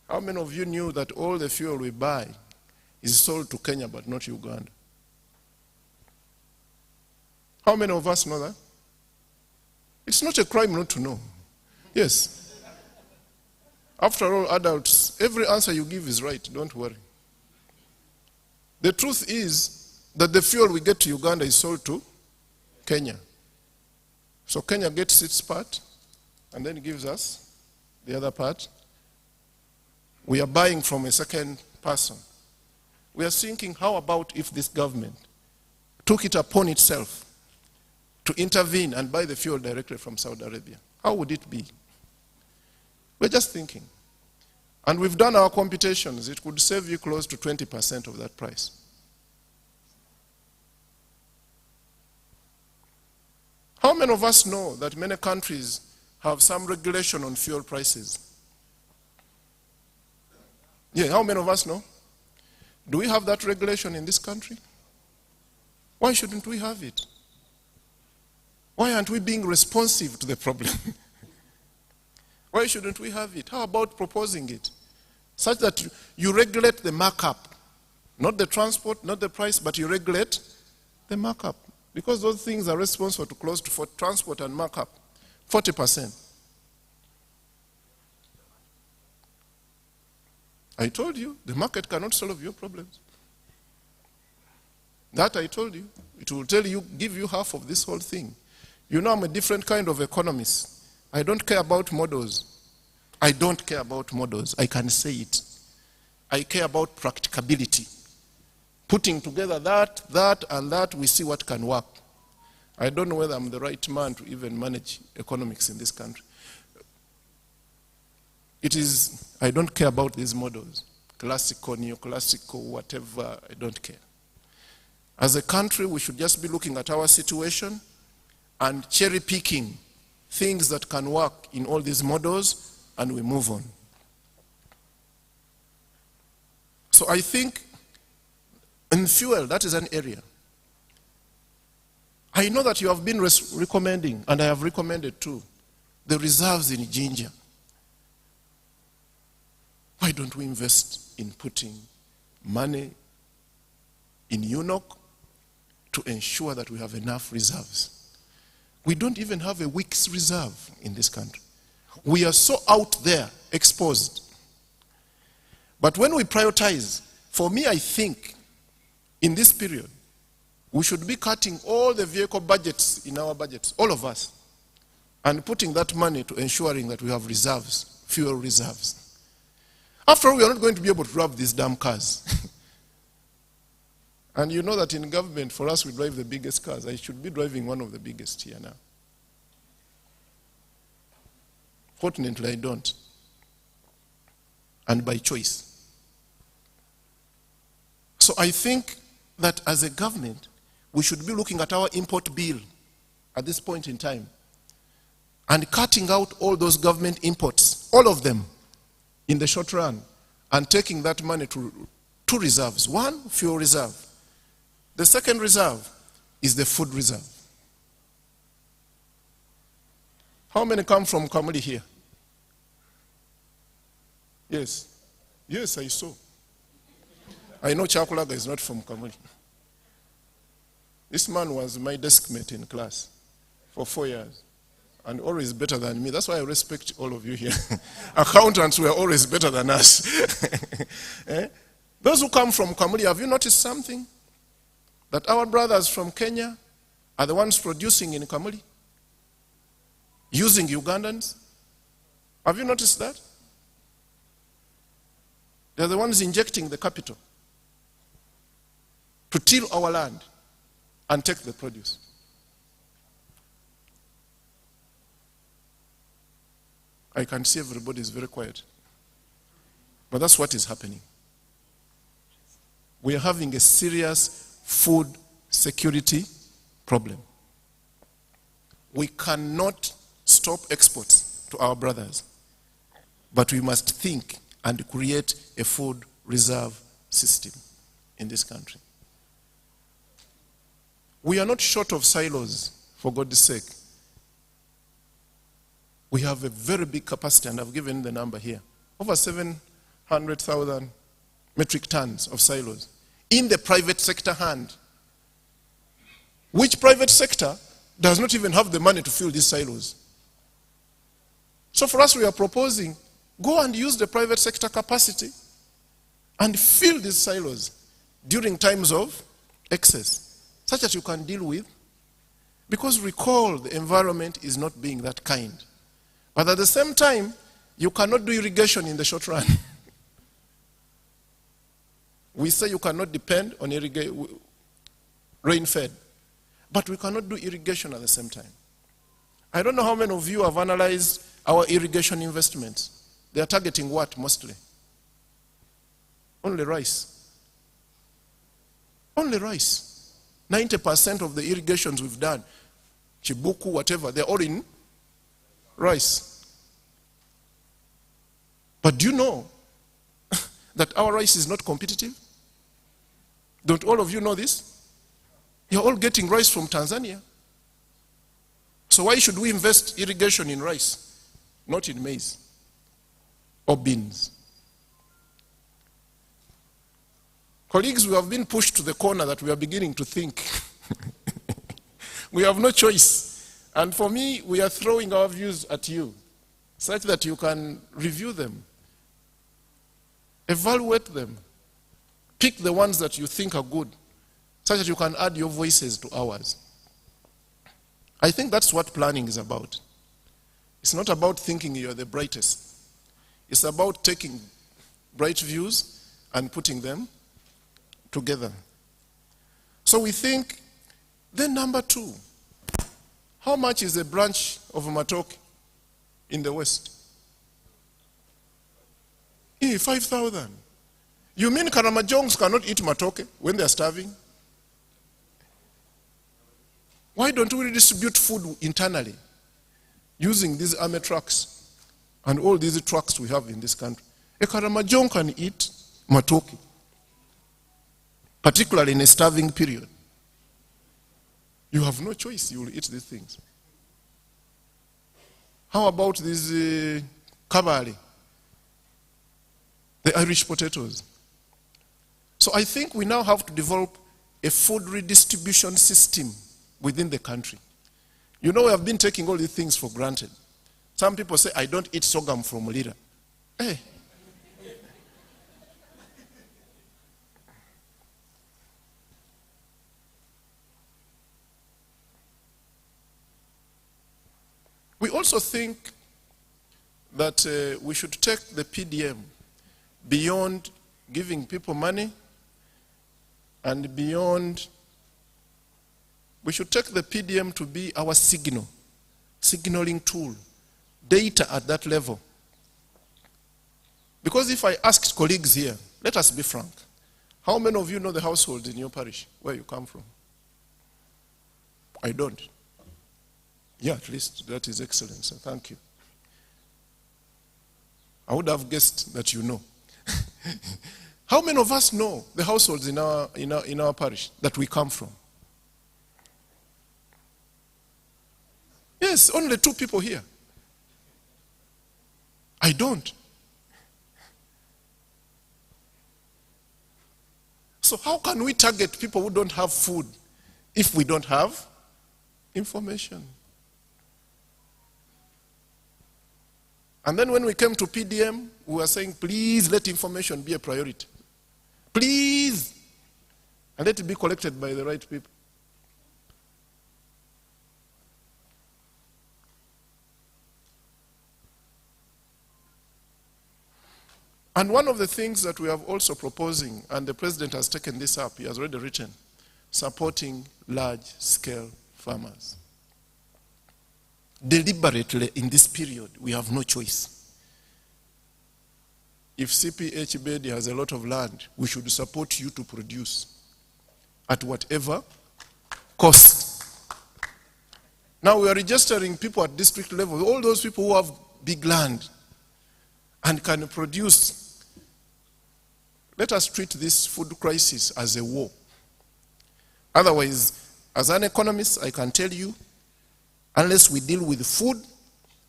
How many of you knew that all the fuel we buy is sold to Kenya but not Uganda? How many of us know that? It's not a crime not to know. Yes. After all, adults, every answer you give is right, don't worry. The truth is that the fuel we get to Uganda is sold to Kenya. So Kenya gets its part and then gives us the other part. We are buying from a second person. We are thinking, how about if this government took it upon itself to intervene and buy the fuel directly from Saudi Arabia? How would it be? We're just thinking. And we've done our computations. It could save you close to 20% of that price. How many of us know that many countries have some regulation on fuel prices? Yeah, how many of us know? Do we have that regulation in this country? Why shouldn't we have it? Why aren't we being responsive to the problem? Why shouldn't we have it? How about proposing it? Such that you regulate the markup. Not the transport, not the price, but you regulate the markup. Because those things are responsible to close to for transport and markup, 40%. I told you, the market cannot solve your problems. That I told you. It will tell you, give you half of this whole thing. You know I'm a different kind of economist. I don't care about models. I don't care about models. I can say it. I care about practicability. Putting together that, and that, we see what can work. I don't know whether I'm the right man to even manage economics in this country. It is, I don't care about these models. Classical, neoclassical, whatever, I don't care. As a country, we should just be looking at our situation and cherry picking things that can work in all these models, and we move on. So I think in fuel, that is an area. I know that you have been recommending, and I have recommended too, the reserves in ginger. Why don't we invest in putting money in UNOC to ensure that we have enough reserves? We don't even have a week's reserve in this country. We are so out there, exposed. But when we prioritize, for me, I think in this period, we should be cutting all the vehicle budgets in our budgets, all of us, and putting that money to ensuring that we have reserves, fuel reserves. After all, we are not going to be able to drive these damn cars. And you know that in government, for us, we drive the biggest cars. I should be driving one of the biggest here now. Fortunately, I don't. And by choice. So I think that as a government, we should be looking at our import bill at this point in time and cutting out all those government imports, all of them, in the short run, and taking that money to two reserves. One, fuel reserve. The second reserve is the food reserve. How many come from Kamuli here? Yes. Yes, I saw. I know Chakulaga is not from Kamuli. This man was my desk mate in class for 4 years. And always better than me. That's why I respect all of you here. Accountants were always better than us. Eh? Those who come from Kamuli, have you noticed something? That our brothers from Kenya are the ones producing in Kamuli? Using Ugandans? Have you noticed that? They're the ones injecting the capital to till our land and take the produce. I can see everybody is very quiet. But that's what is happening. We are having a serious food security problem. We cannot stop exports to our brothers, but we must think and create a food reserve system in this country. We are not short of silos, for God's sake. We have a very big capacity, and I've given the number here. Over 700,000 metric tons of silos in the private sector hand. Which private sector does not even have the money to fill these silos? So for us, we are proposing, go and use the private sector capacity and fill these silos during times of excess, such that you can deal with. Because recall, the environment is not being that kind. But at the same time, you cannot do irrigation in the short run. We say you cannot depend on rain-fed, but we cannot do irrigation at the same time. I don't know how many of you have analyzed our irrigation investments. They are targeting what mostly? Only rice. Only rice. 90% of the irrigations we've done, Chibuku, whatever, they're all in rice. But do you know that our rice is not competitive? Don't all of you know this? You're all getting rice from Tanzania. So why should we invest irrigation in rice, not in maize or beans? Colleagues, we have been pushed to the corner that we are beginning to think. We have no choice. And for me, we are throwing our views at you, such that you can review them, evaluate them, pick the ones that you think are good, such that you can add your voices to ours. I think that's what planning is about. It's not about thinking you're the brightest. It's about taking bright views and putting them together. So we think, then number 2, how much is a branch of matoke in the West? 5,000. You mean Karamajongs cannot eat matoke when they're starving? Why don't we redistribute food internally using these army trucks and all these trucks we have in this country? A Karamajong can eat matoke, particularly in a starving period. You have no choice, you will eat these things. How about these kabali, the Irish potatoes? So I think we now have to develop a food redistribution system within the country. You know, we have been taking all these things for granted. Some people say, I don't eat sorghum from Lira. Hey. We also think that we should take the PDM beyond giving people money and beyond. We should take the PDM to be our signaling tool, data at that level. Because if I asked colleagues here, let us be frank, how many of you know the household in your parish, where you come from? I don't. Yeah, at least that is excellent, so thank you. I would have guessed that you know. How many of us know the households in our parish that we come from? Yes, only 2 people here. I don't. So how can we target people who don't have food if we don't have information? And then when we came to PDM, we were saying, please let information be a priority. Please. And let it be collected by the right people. And one of the things that we have also proposing, and the president has taken this up, he has already written, supporting large-scale farmers. Deliberately, in this period, we have no choice. if CPH Bedi has a lot of land, we should support you to produce at whatever cost. Now we are registering people at district level, all those people who have big land and can produce. Let us treat this food crisis as a war. Otherwise, as an economist, I can tell you, unless we deal with food,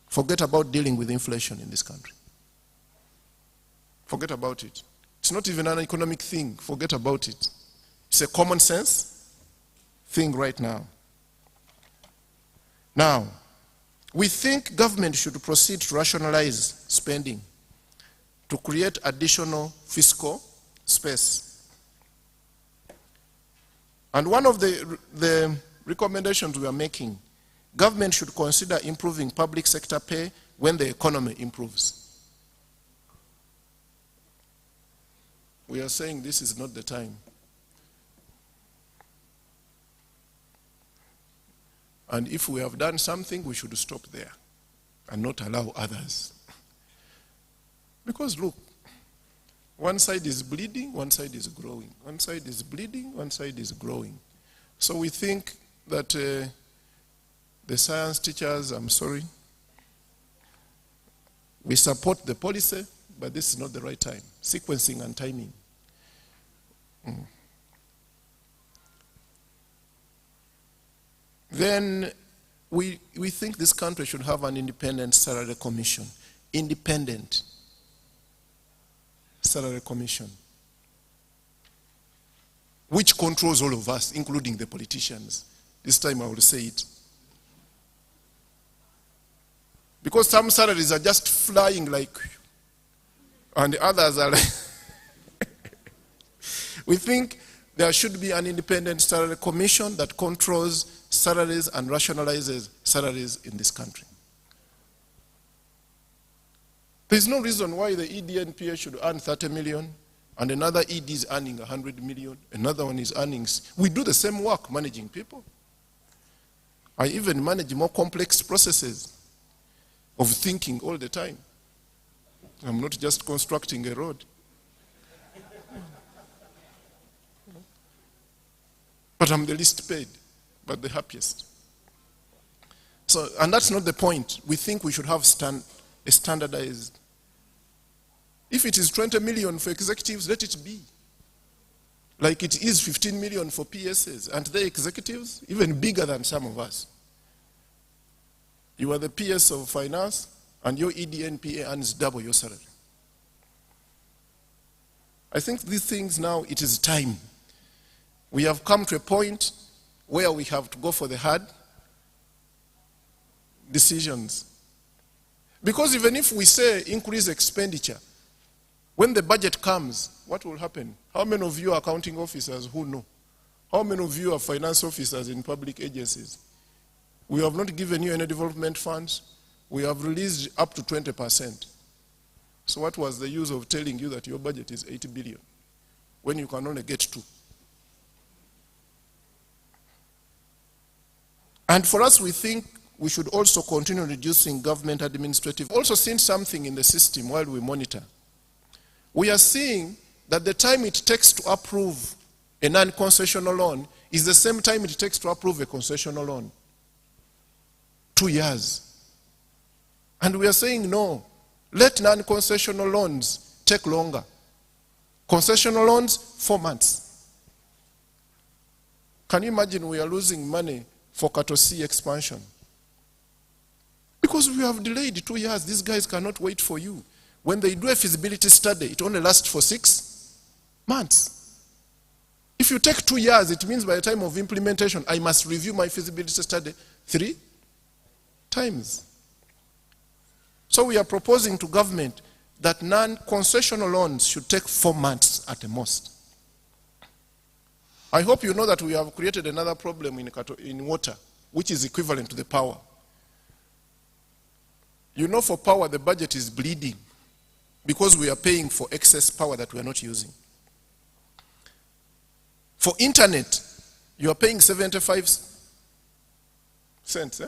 forget about dealing with inflation in this country. Forget about it. It's not even an economic thing. Forget about it. It's a common sense thing right now. Now, we think government should proceed to rationalize spending to create additional fiscal space. And one of the recommendations we are making, government should consider improving public sector pay when the economy improves. We are saying this is not the time. And if we have done something, we should stop there and not allow others. Because look, one side is bleeding, one side is growing. One side is bleeding, one side is growing. So we think that the science teachers, I'm sorry, we support the policy, but this is not the right time. Sequencing and timing. Then we think this country should have an independent salary commission. Independent salary commission. Which controls all of us, including the politicians. This time I will say it. Because some salaries are just flying like, and the others are like, we think there should be an independent salary commission that controls salaries and rationalizes salaries in this country. There's no reason why the EDNPA should earn 30 million and another ED is earning 100 million, another one is earning. We do the same work managing people. I even manage more complex processes of thinking all the time. I'm not just constructing a road. But I'm the least paid, but the happiest. So, and that's not the point. We think we should have a standardized. If it is 20 million for executives, let it be. Like it is 15 million for PSs. And they executives, even bigger than some of us. You are the PS of finance, and your EDNPA earns double your salary. I think these things now, it is time. We have come to a point where we have to go for the hard decisions. Because even if we say increase expenditure, when the budget comes, what will happen? How many of you are accounting officers who know? How many of you are finance officers in public agencies? We have not given you any development funds. We have released up to 20%. So what was the use of telling you that your budget is 80 billion when you can only get 2? And for us, we think we should also continue reducing government administrative. Also seen something in the system while we monitor. We are seeing that the time it takes to approve a non-concessional loan is the same time it takes to approve a concessional loan. 2 years. And we are saying no. Let non-concessional loans take longer. Concessional loans, 4 months. Can you imagine we are losing money for Cato C expansion? Because we have delayed 2 years. These guys cannot wait for you. When they do a feasibility study, it only lasts for 6 months. If you take 2 years, it means by the time of implementation, I must review my feasibility study 3 times. So we are proposing to government that non-concessional loans should take 4 months at the most. I hope you know that we have created another problem in water, which is equivalent to the power. You know, for power, the budget is bleeding because we are paying for excess power that we are not using. For internet, you are paying 75 cents.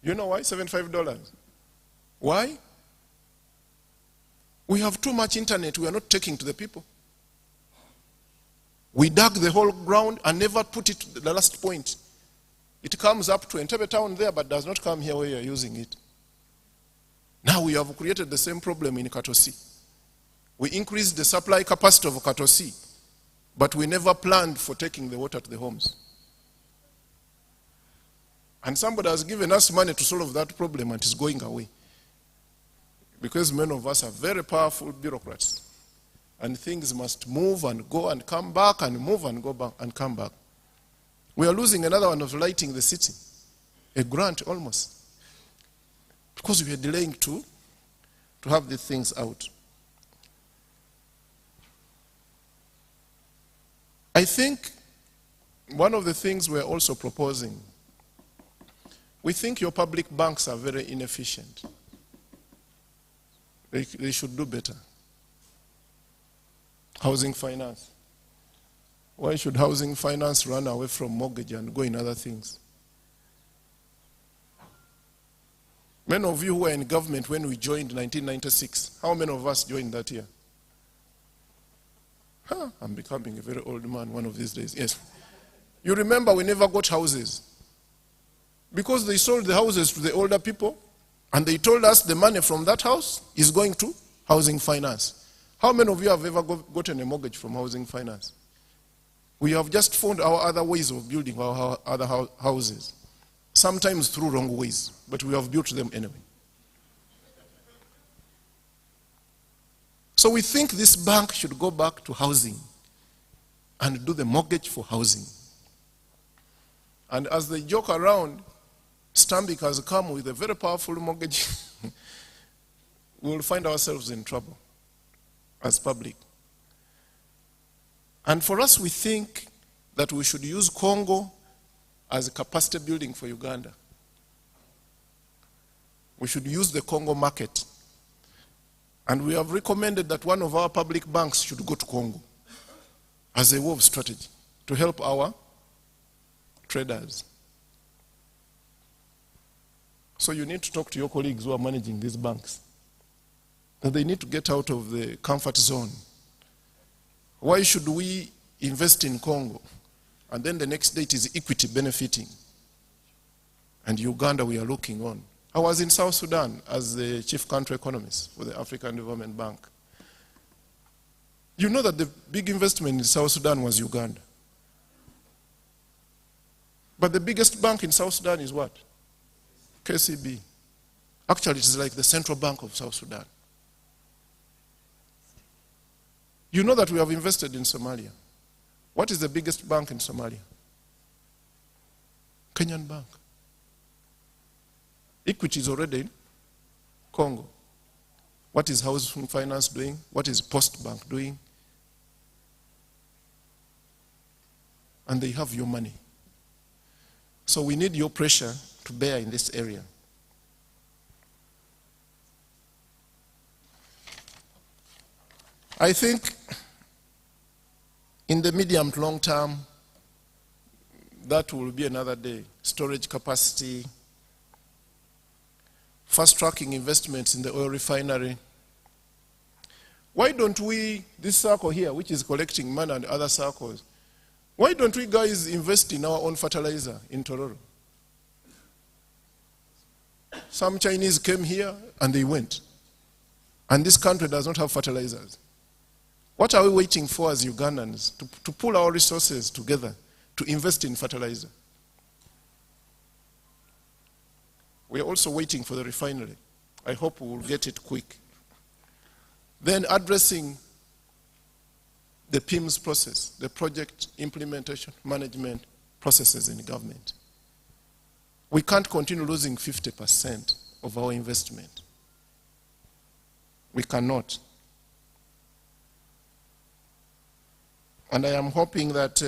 You know why? $75. Why? We have too much internet we are not taking to the people. We dug the whole ground and never put it to the last point. It comes up to Entebbe town there, but does not come here where you are using it. Now we have created the same problem in Katosi. We increased the supply capacity of Katosi, but we never planned for taking the water to the homes. And somebody has given us money to solve that problem and it's going away. Because many of us are very powerful bureaucrats. And things must move and go and come back and move and go back and come back. We are losing another one of lighting the city. A grant almost. Because we are delaying to have these things out. I think one of the things we're also proposing, we think your public banks are very inefficient. They should do better. Housing finance. Why should housing finance run away from mortgage and go in other things? Many of you who were in government when we joined 1996, how many of us joined that year? I'm becoming a very old man one of these days. Yes. You remember we never got houses. Because they sold the houses to the older people, and they told us the money from that house is going to housing finance. How many of you have ever gotten a mortgage from housing finance? We have just found our other ways of building our other houses. Sometimes through wrong ways, but we have built them anyway. So we think this bank should go back to housing and do the mortgage for housing. And as they joke around, Stanbic has come with a very powerful mortgage. We will find ourselves in trouble as public. And for us, we think that we should use Congo as a capacity building for Uganda. We should use the Congo market. And we have recommended that one of our public banks should go to Congo as a way of strategy to help our traders. So you need to talk to your colleagues who are managing these banks. That they need to get out of the comfort zone. Why should we invest in Congo? And then the next day it is Equity benefiting. And Uganda we are looking on. I was in South Sudan as the chief country economist for the African Development Bank. You know that the big investment in South Sudan was Uganda. But the biggest bank in South Sudan is what? KCB. Actually, it is like the central bank of South Sudan. You know that we have invested in Somalia. What is the biggest bank in Somalia? Kenyan Bank. Equity is already in Congo. What is housing finance doing? What is Post Bank doing? And they have your money. So we need your pressure to bear in this area. I think in the medium to long term, that will be another day. Storage capacity, fast-tracking investments in the oil refinery. Why don't we, this circle here, which is collecting money and other circles, why don't we guys invest in our own fertilizer in Tororo? Some Chinese came here and they went. And this country does not have fertilizers. What are we waiting for as Ugandans to pull our resources together to invest in fertilizer? We are also waiting for the refinery. I hope we will get it quick. Then addressing the PIMS process, the project implementation management processes in government. We can't continue losing 50% of our investment. We cannot. And I am hoping that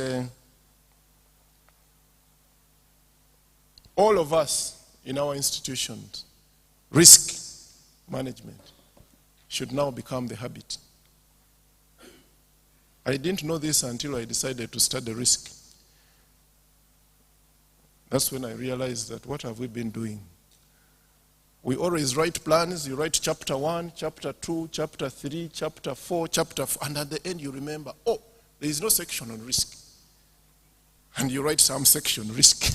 all of us in our institutions, risk management should now become the habit. I didn't know this until I decided to study risk. That's when I realized that what have we been doing? We always write plans. You write chapter 1, chapter 2, chapter 3, chapter 4, chapter 4, and at the end you remember, oh, there is no section on risk. And you write some section, risk.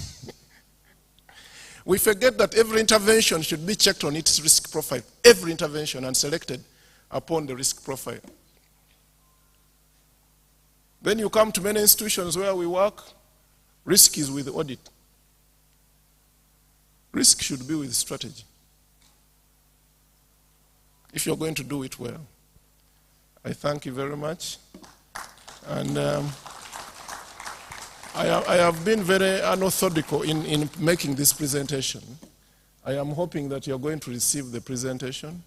We forget that every intervention should be checked on its risk profile. Every intervention, and selected upon the risk profile. Then you come to many institutions where we work, risk is with audit. Risk should be with strategy. If you're going to do it well. I thank you very much. And I have been very unorthodox in making this presentation. I am hoping that you're going to receive the presentation.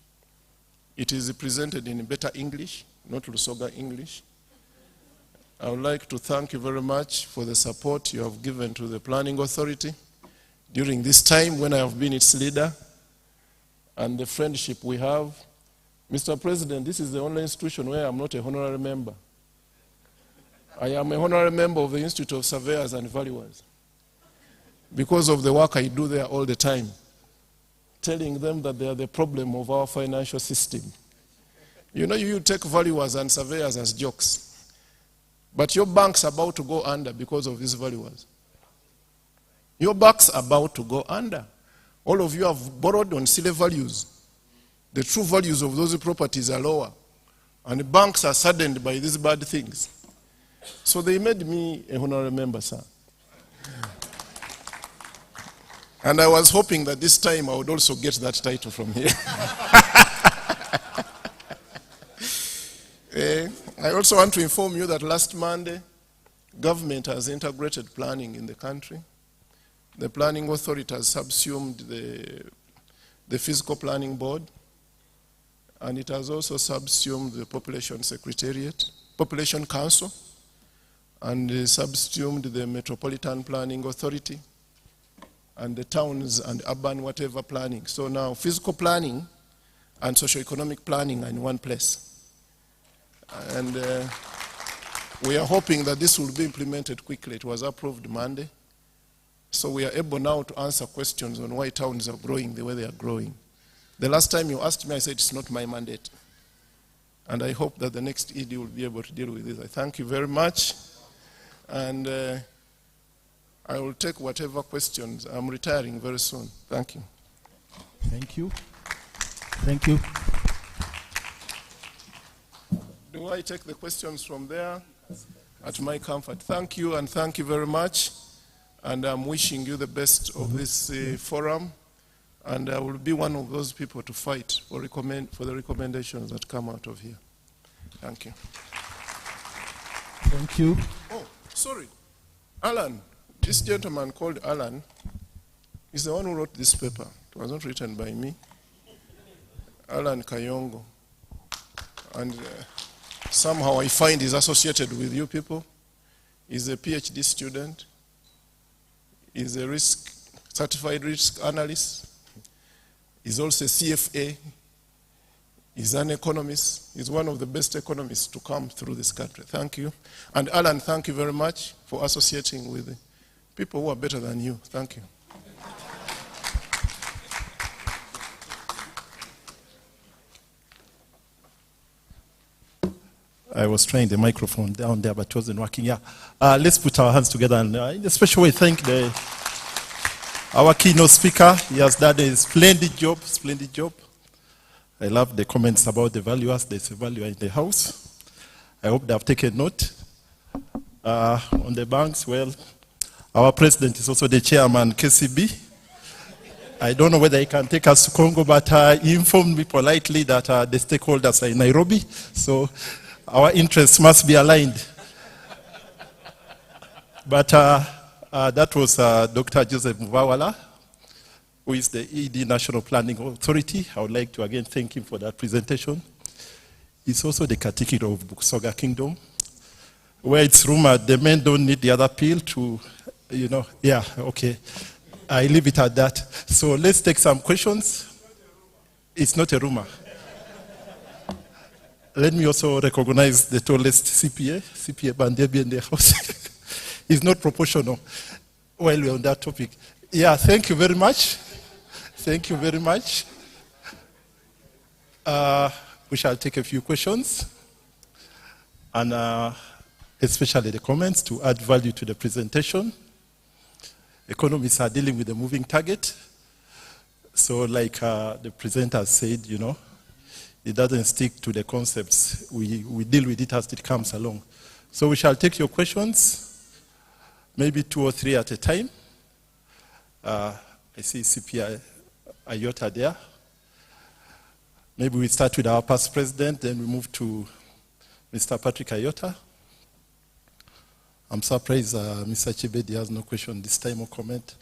It is presented in better English, not Lusoga English. I would like to thank you very much for the support you have given to the Planning Authority during this time when I have been its leader, and the friendship we have. Mr. President, this is the only institution where I'm not a honorary member. I am a honorary member of the Institute of Surveyors and Valuers because of the work I do there all the time, telling them that they are the problem of our financial system. You know, you take valuers and surveyors as jokes, but your bank's about to go under because of these valuers. Your bank's about to go under. All of you have borrowed on silly values. The true values of those properties are lower, and the banks are saddened by these bad things. So they made me a honorary member, sir. And I was hoping that this time I would also get that title from here. I also want to inform you that last Monday, government has integrated planning in the country. The Planning Authority has subsumed the Physical Planning Board, and it has also subsumed the Population Secretariat, Population Council, and subsumed the Metropolitan Planning Authority, and the towns and urban whatever planning. So now physical planning and socio-economic planning are in one place. And we are hoping that this will be implemented quickly. It was approved Monday. So we are able now to answer questions on why towns are growing the way they are growing. The last time you asked me, I said it's not my mandate. And I hope that the next ED will be able to deal with this. I thank you very much. And I will take whatever questions. I'm retiring very soon. Thank you. Thank you. Thank you. Do I take the questions from there? At my comfort. Thank you, and thank you very much. And I'm wishing you the best of this forum. And I will be one of those people to fight for the recommendations that come out of here. Thank you. Thank you. Oh, sorry. Alan, this gentleman called Alan is the one who wrote this paper. It was not written by me. Alan Kayongo. And somehow I find he's associated with you people. He's a PhD student. He's a certified risk analyst. He's also a CFA. He's an economist. He's one of the best economists to come through this country. Thank you. And Alan, thank you very much for associating with people who are better than you. Thank you. I was trying the microphone down there, but it wasn't working. Yeah. Let's put our hands together and in a special way thank our keynote speaker. He has done a splendid job, splendid job. I love the comments about the valuers. There's a valuer in the house. I hope they have taken note. On the banks, well, our president is also the chairman, KCB. I don't know whether he can take us to Congo, but he informed me politely that the stakeholders are in Nairobi. So our interests must be aligned. But that was Dr. Joseph Mvawala, who is the ED National Planning Authority. I would like to again thank him for that presentation. He's also the catechic of Busoga Kingdom, where it's rumored the men don't need the other pill to, yeah, okay. I leave it at that. So let's take some questions. It's not a rumor. Let me also recognize the tallest CPA Bandebi in the house. It's not proportional while we're on that topic. Yeah, thank you very much. Thank you very much. We shall take a few questions, and especially the comments to add value to the presentation. Economists are dealing with a moving target. So like the presenter said, you know, it doesn't stick to the concepts. We deal with it as it comes along. So we shall take your questions, maybe 2 or 3 at a time. I see CP Ayota there. Maybe we start with our past president, then we move to Mr. Patrick Ayota. I'm surprised Mr. Chibedi has no question this time or comment,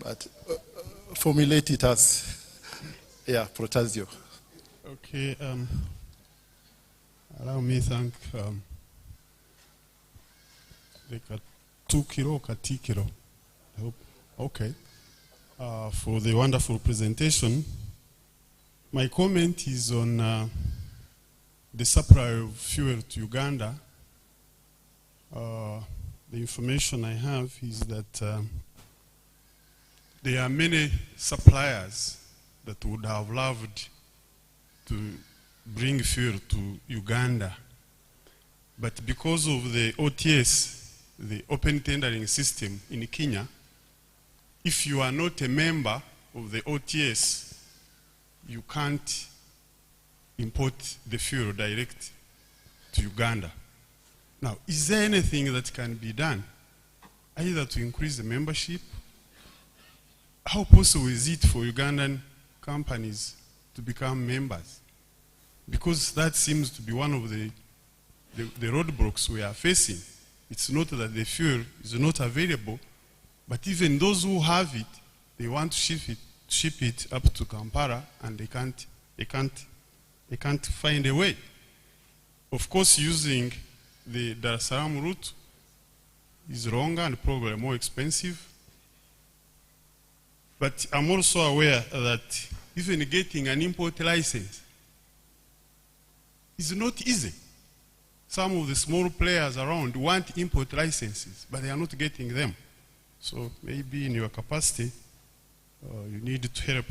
but formulate it as, yeah, Protasio. Okay, allow me thank like 2 kilo, T kilo. I hope, okay, for the wonderful presentation. My comment is on the supply of fuel to Uganda. The information I have is that there are many suppliers that would have loved to bring fuel to Uganda. But because of the OTS, the open tendering system in Kenya, if you are not a member of the OTS, you can't import the fuel direct to Uganda. Now, is there anything that can be done, either to increase the membership? How possible is it for Ugandan companies to become members? Because that seems to be one of the roadblocks we are facing. It's not that the fuel is not available, but even those who have it, they want to ship it up to Kampala, and they can't find a way. Of course, using the Dar es Salaam route is longer and probably more expensive. But I'm also aware that even getting an import license is not easy. Some of the small players around want import licenses, but they are not getting them. So maybe in your capacity, you need to help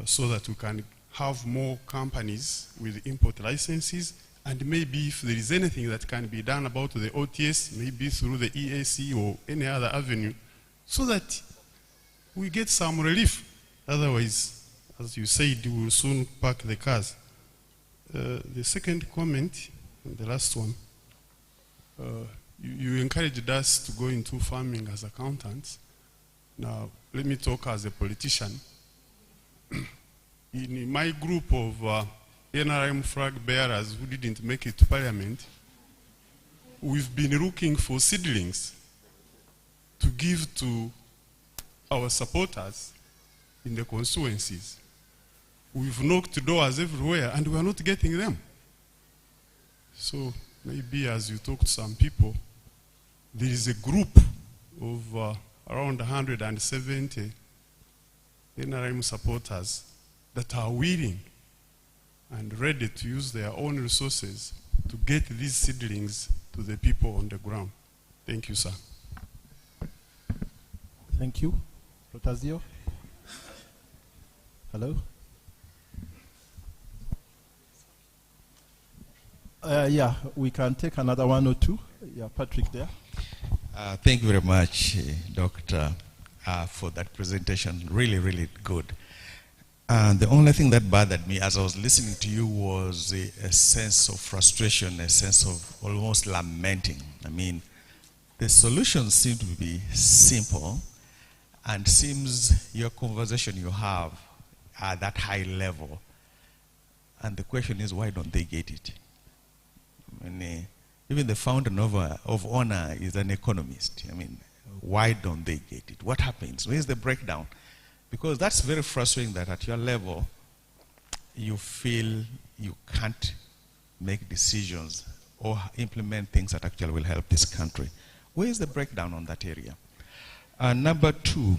so that we can have more companies with import licenses, and maybe if there is anything that can be done about the OTS, maybe through the EAC or any other avenue, so that we get some relief. Otherwise, as you said, we will soon park the cars. The second comment, and the last one, you encouraged us to go into farming as accountants. Now, let me talk as a politician. In my group of NRM flag bearers who didn't make it to parliament, we've been looking for seedlings to give to our supporters in the constituencies. We've knocked doors everywhere and we are not getting them. So maybe as you talk to some people, there is a group of around 170 NRM supporters that are willing and ready to use their own resources to get these seedlings to the people on the ground. Thank you, sir. Thank you. Protasio? Hello? Yeah, we can take another 1 or 2. Yeah, Patrick there. Thank you very much, Doctor, for that presentation. Really, really good. The only thing that bothered me as I was listening to you was a sense of frustration, a sense of almost lamenting. I mean, the solutions seem to be simple, and seems your conversation you have at that high level. And the question is, why don't they get it? I mean, even the founder of Honor is an economist. I mean, why don't they get it? What happens? Where's the breakdown? Because that's very frustrating that at your level, you feel you can't make decisions or implement things that actually will help this country. Where is the breakdown on that area? Number 2,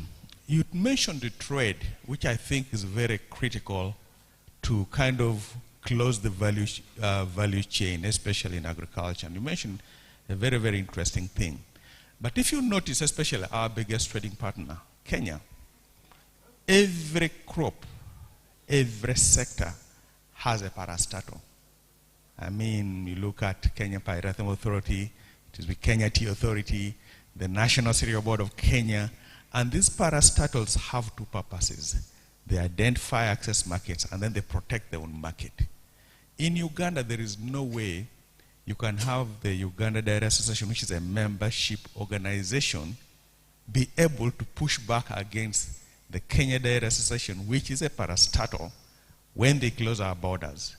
you mentioned the trade, which I think is very critical to kind of close the value chain, especially in agriculture. And you mentioned a very, very interesting thing. But if you notice, especially our biggest trading partner, Kenya, every crop, every sector has a parastatal. I mean, you look at Kenya Pyrethrum Authority, it is the Kenya Tea Authority, the National Cereal Board of Kenya, and these parastatals have two purposes. They identify access markets and then they protect their own market. In Uganda, there is no way you can have the Uganda Dairy Association, which is a membership organization, be able to push back against the Kenya Dairy Association, which is a parastatal, when they close our borders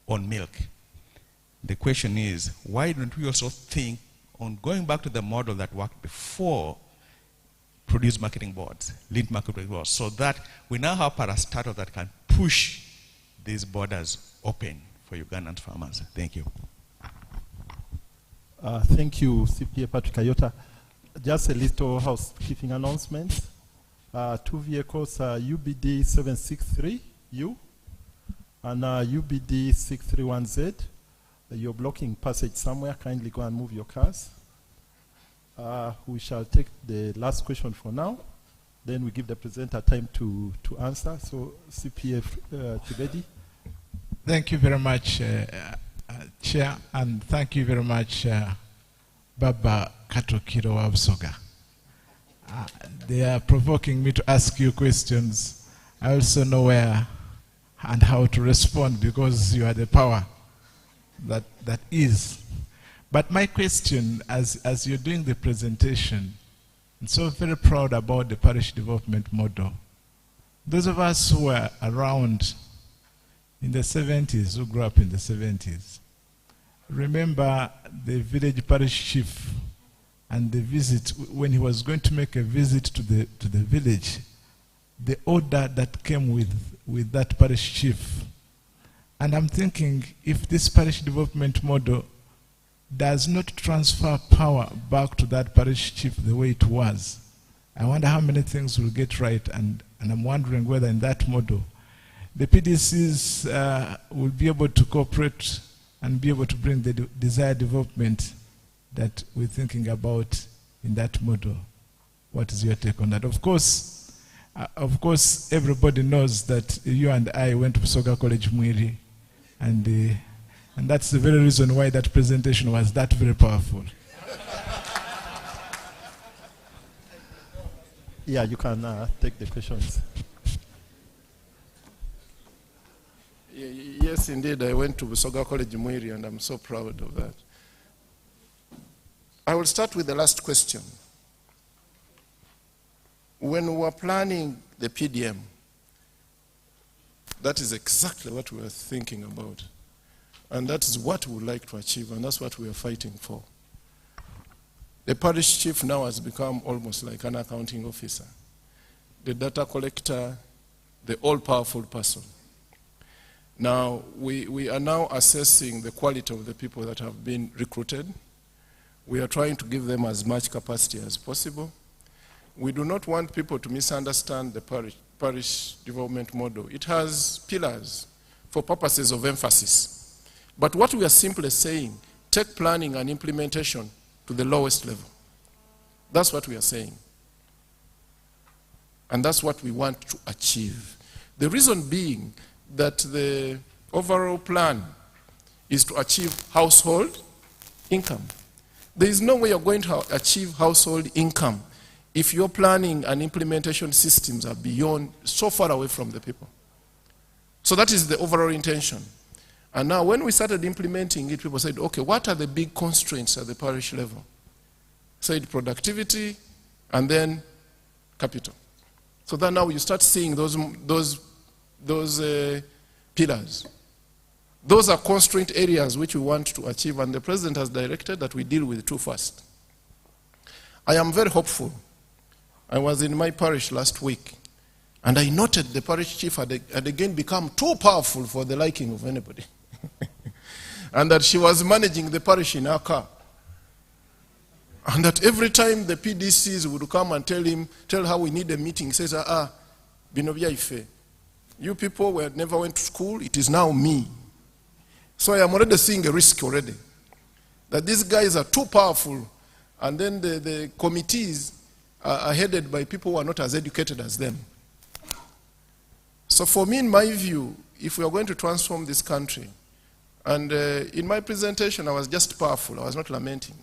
on milk. The question is, why don't we also think on going back to the model that worked before produce marketing boards, lead marketing boards, so that we now have parastatals that can push these borders open for Ugandan farmers. Thank you. Thank you, CPA Patrick Ayota. Just a little housekeeping announcement. 2 vehicles, UBD 763U and UBD 631Z. You're blocking passage somewhere. Kindly go and move your cars. We shall take the last question for now. Then we give the presenter time to answer. So, CPA Tibedi. Thank you very much, Chair, and thank you very much, Baba Katokiro wa Busoga. They are provoking me to ask you questions. I also know where and how to respond because you are the power that is. But my question, as you're doing the presentation, I'm so very proud about the parish development model. Those of us who were around in the 70s, who grew up in the 70s, remember the village parish chief and the visit, when he was going to make a visit to the village, the order that came with that parish chief. And I'm thinking, if this parish development model does not transfer power back to that parish chief the way it was, I wonder how many things will get right, and I'm wondering whether in that model, the PDCs will be able to cooperate and be able to bring the desired development that we're thinking about in that model. What is your take on that? Of course, everybody knows that you and I went to Busoga College Mwiri, and that's the very reason why that presentation was that very powerful. Yeah, you can take the questions. Yes, indeed, I went to Busoga College Mwiri, and I'm so proud of that. I will start with the last question. When we were planning the PDM, that is exactly what we were thinking about. And that is what we would like to achieve, and that's what we are fighting for. The parish chief now has become almost like an accounting officer, the data collector, the all-powerful person. Now, we are now assessing the quality of the people that have been recruited. We are trying to give them as much capacity as possible. We do not want people to misunderstand the parish development model. It has pillars for purposes of emphasis. But what we are simply saying, take planning and implementation to the lowest level. That's what we are saying. And that's what we want to achieve. The reason being that the overall plan is to achieve household income. There is no way you're going to achieve household income if your planning and implementation systems are beyond, so far away from the people. So that is the overall intention. And now when we started implementing it, people said, okay, what are the big constraints at the parish level? Said productivity and then capital. So that now you start seeing those pillars. Those are constraint areas which we want to achieve, and the president has directed that we deal with two first. I am very hopeful. I was in my parish last week, and I noted the parish chief had again become too powerful for the liking of anybody. And that she was managing the parish in her car. And that every time the PDCs would come and tell her we need a meeting, he says, Binobia Ife, you people never went to school, it is now me. So I am already seeing a risk already. That these guys are too powerful, and then the committees are headed by people who are not as educated as them. So for me, in my view, if we are going to transform this country, and in my presentation I was just powerful, I was not lamenting.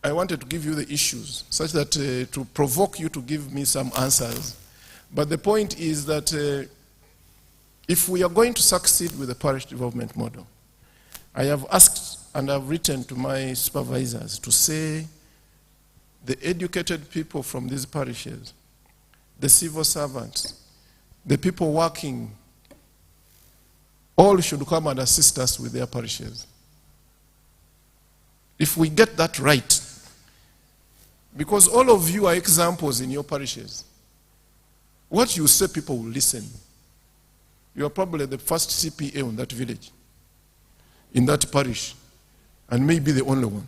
I wanted to give you the issues, such that to provoke you to give me some answers. But the point is that if we are going to succeed with the parish development model, I have asked and I've written to my supervisors to say the educated people from these parishes, the civil servants, the people working, all should come and assist us with their parishes. If we get that right, because all of you are examples in your parishes, what you say, people will listen. You are probably the first CPA in that village, in that parish, and maybe the only one.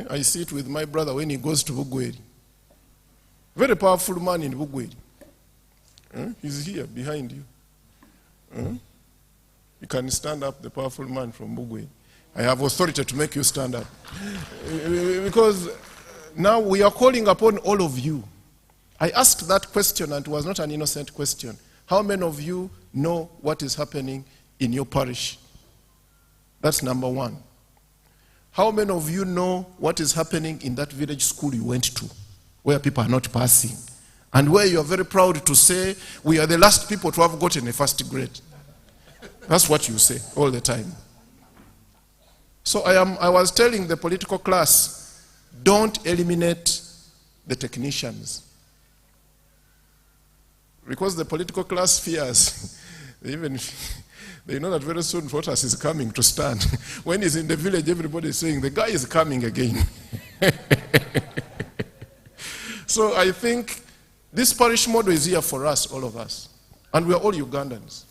I see it with my brother when he goes to Bugweri. Very powerful man in Bugweri. He's here behind you. You can stand up, the powerful man from Bugweri. I have authority to make you stand up. Because now we are calling upon all of you. I asked that question and it was not an innocent question. How many of you know what is happening in your parish? That's number one. How many of you know what is happening in that village school you went to, where people are not passing, and where you are very proud to say, we are the last people to have gotten a first grade? That's what you say all the time. So I was telling the political class, don't eliminate the technicians. Because the political class fears, they know that very soon Fortas is coming to stand. When he's in the village, everybody is saying, the guy is coming again. So I think this parish model is here for us, all of us. And we are all Ugandans.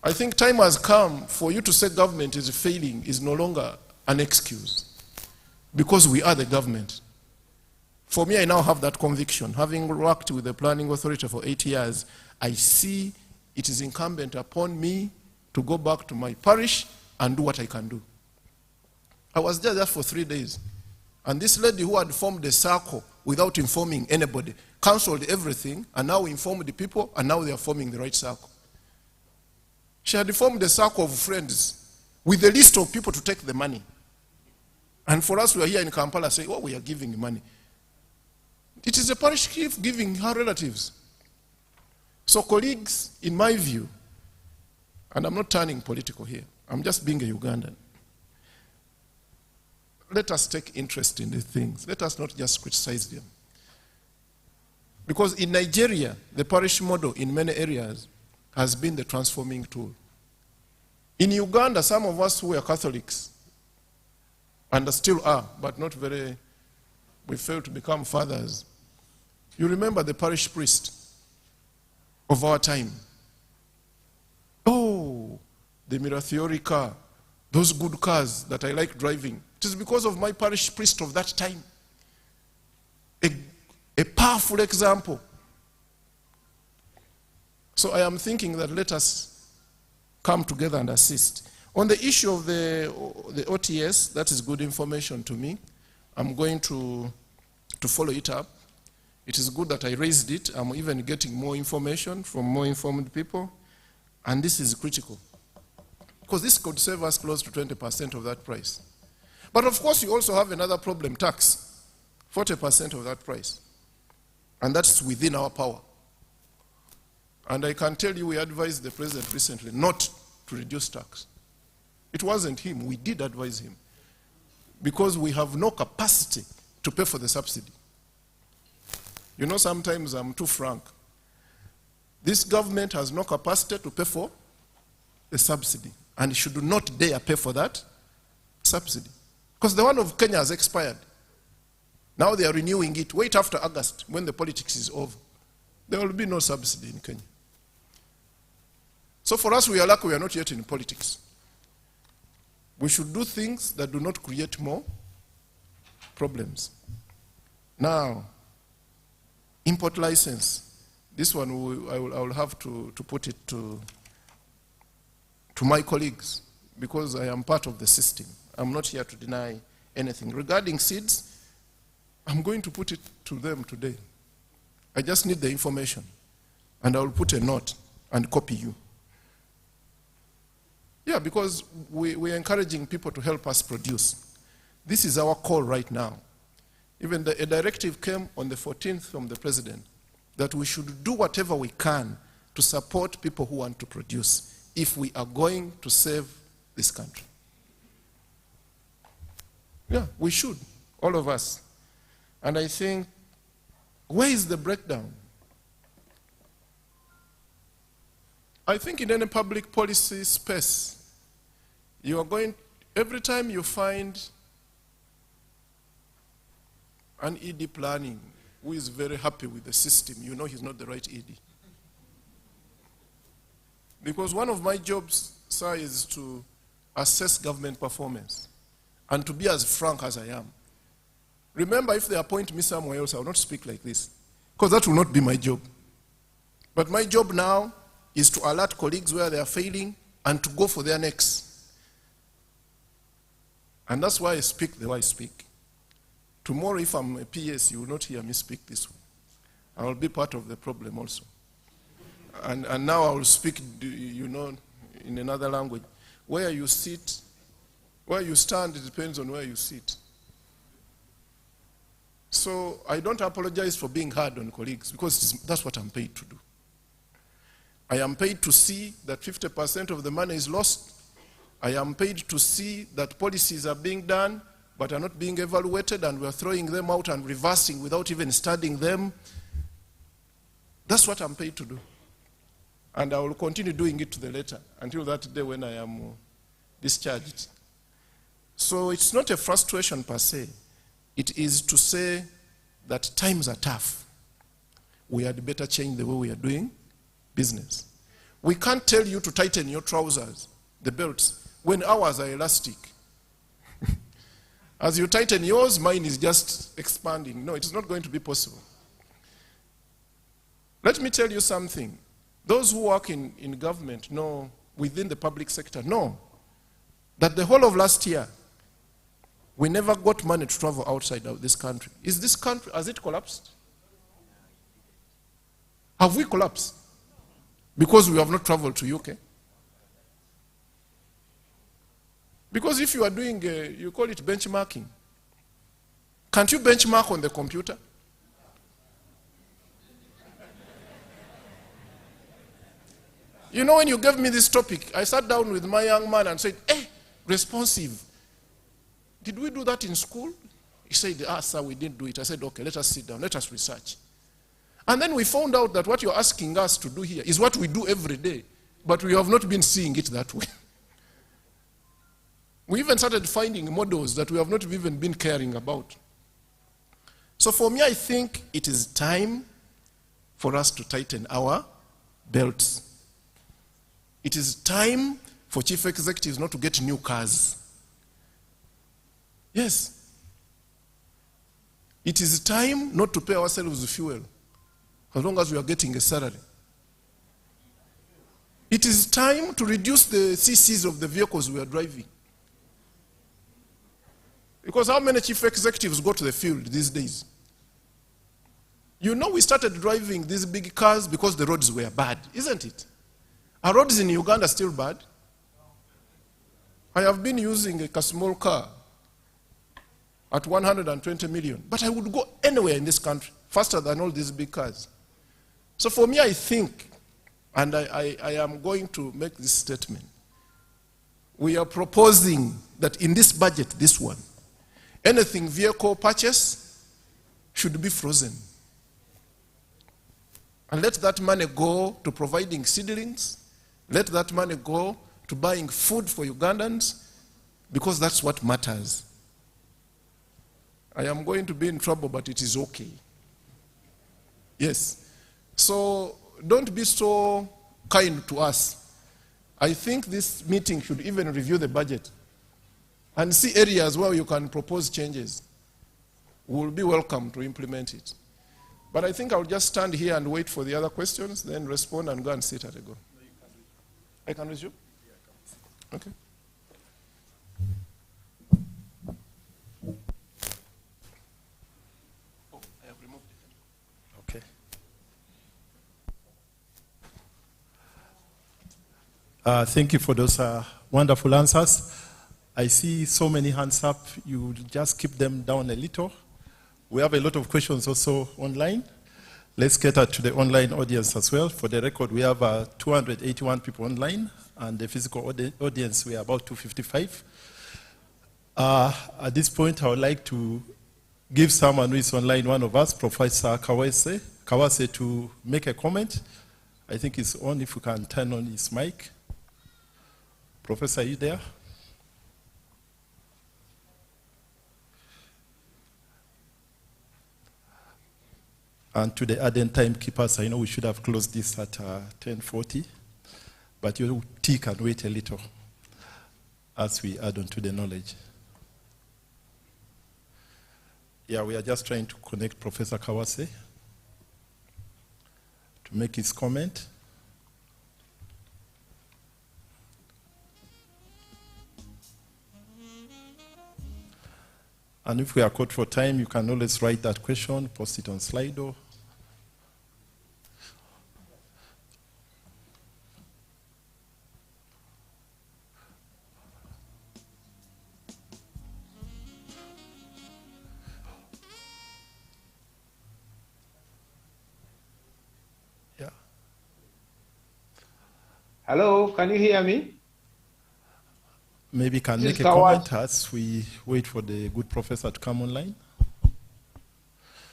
I think time has come for you to say government is failing is no longer an excuse. Because we are the government. For me, I now have that conviction. Having worked with the planning authority for 8 years, I see it is incumbent upon me to go back to my parish and do what I can do. I was there for 3 days. And this lady who had formed a circle without informing anybody, cancelled everything, and now informed the people, and now they are forming the right circle. She had formed a circle of friends with a list of people to take the money. And for us, we are here in Kampala saying, oh, we are giving money. It is a parish chief giving her relatives. So colleagues, in my view, and I'm not turning political here, I'm just being a Ugandan. Let us take interest in these things. Let us not just criticize them. Because in Nigeria, the parish model in many areas has been the transforming tool. In Uganda, some of us who were Catholics, and still are, but not very, we failed to become fathers. You remember the parish priest of our time. Oh, the Mirafiori car, those good cars that I like driving. It is because of my parish priest of that time. A powerful example. So I am thinking that let us come together and assist. On the issue of the OTS, that is good information to me. I'm going to follow it up. It is good that I raised it. I'm even getting more information from more informed people. And this is critical. Because this could save us close to 20% of that price. But of course, you also have another problem, tax. 40% of that price. And that's within our power. And I can tell you, we advised the president recently not to reduce tax. It wasn't him. We did advise him. Because we have no capacity to pay for the subsidy. You know, sometimes I'm too frank. This government has no capacity to pay for the subsidy. And it should not dare pay for that subsidy. Because the one of Kenya has expired. Now they are renewing it. Wait after August, when the politics is over. There will be no subsidy in Kenya. So for us, we are lucky we are not yet in politics. We should do things that do not create more problems. Now, import license. This one I will have to put it to my colleagues because I am part of the system. I'm not here to deny anything. Regarding seeds, I'm going to put it to them today. I just need the information. And I will put a note and copy you. Yeah, because we're encouraging people to help us produce. This is our call right now. Even a directive came on the 14th from the president that we should do whatever we can to support people who want to produce if we are going to save this country. Yeah, we should, all of us. And I think, where is the breakdown? I think in any public policy space, you are going, every time you find an ED planning who is very happy with the system, you know he's not the right ED. Because one of my jobs, sir, is to assess government performance and to be as frank as I am. Remember, if they appoint me somewhere else, I will not speak like this, because that will not be my job. But my job now is to alert colleagues where they are failing and to go for their next. And that's why I speak the way I speak. Tomorrow, if I'm a PS, you will not hear me speak this way. I will be part of the problem also. And now I will speak, you know, in another language. Where you sit, where you stand, it depends on where you sit. So I don't apologize for being hard on colleagues, because that's what I'm paid to do. I am paid to see that 50% of the money is lost. I am paid to see that policies are being done but are not being evaluated, and we are throwing them out and reversing without even studying them. That's what I'm paid to do. And I will continue doing it to the letter until that day when I am discharged. So it's not a frustration per se. It is to say that times are tough. We had better change the way we are doing business. We can't tell you to tighten your trousers, the belts, when ours are elastic. As you tighten yours, mine is just expanding. No, it is not going to be possible. Let me tell you something. Those who work in government know, within the public sector, know that the whole of last year, we never got money to travel outside of this country. Is this country, has it collapsed? Have we collapsed? Because we have not traveled to UK? Because if you are doing, you call it benchmarking. Can't you benchmark on the computer? You know, when you gave me this topic, I sat down with my young man and said, hey, responsive. Did we do that in school? He said, sir, we didn't do it. I said, okay, let us sit down, let us research. And then we found out that what you're asking us to do here is what we do every day, but we have not been seeing it that way. We even started finding models that we have not even been caring about. So for me, I think it is time for us to tighten our belts. It is time for chief executives not to get new cars. Yes. It is time not to pay ourselves fuel as long as we are getting a salary. It is time to reduce the CCs of the vehicles we are driving. Because how many chief executives go to the field these days? You know, we started driving these big cars because the roads were bad, isn't it? Are roads in Uganda still bad? I have been using a small car at 120 million, but I would go anywhere in this country faster than all these big cars. So for me, I think, and I am going to make this statement, we are proposing that in this budget, this one, anything vehicle purchase should be frozen. And let that money go to providing seedlings. Let that money go to buying food for Ugandans, because that's what matters. I am going to be in trouble, but it is okay. Yes. So don't be so kind to us. I think this meeting should even review the budget and see areas where you can propose changes. We will be welcome to implement it. But I think I'll just stand here and wait for the other questions, then respond and go and sit at a go. I can resume? Okay. Oh, I have removed it. Okay. Thank you for those wonderful answers. I see so many hands up. You just keep them down a little. We have a lot of questions also online. Let's cater to the online audience as well. For the record, we have 281 people online, and the physical audience, we are about 255. At this point, I would like to give someone who is online, one of us, Professor Kawase, to make a comment. I think it's on, if we can turn on his mic. Professor, are you there? And to the ardent timekeepers, I know we should have closed this at 10:40, but your tea can wait a little as we add on to the knowledge. Yeah, we are just trying to connect Professor Kawase to make his comment. And if we are caught for time, you can always write that question, post it on Slido. Yeah. Hello, can you hear me? Maybe can This make is a comment Kawase. as we wait for the good professor to come online,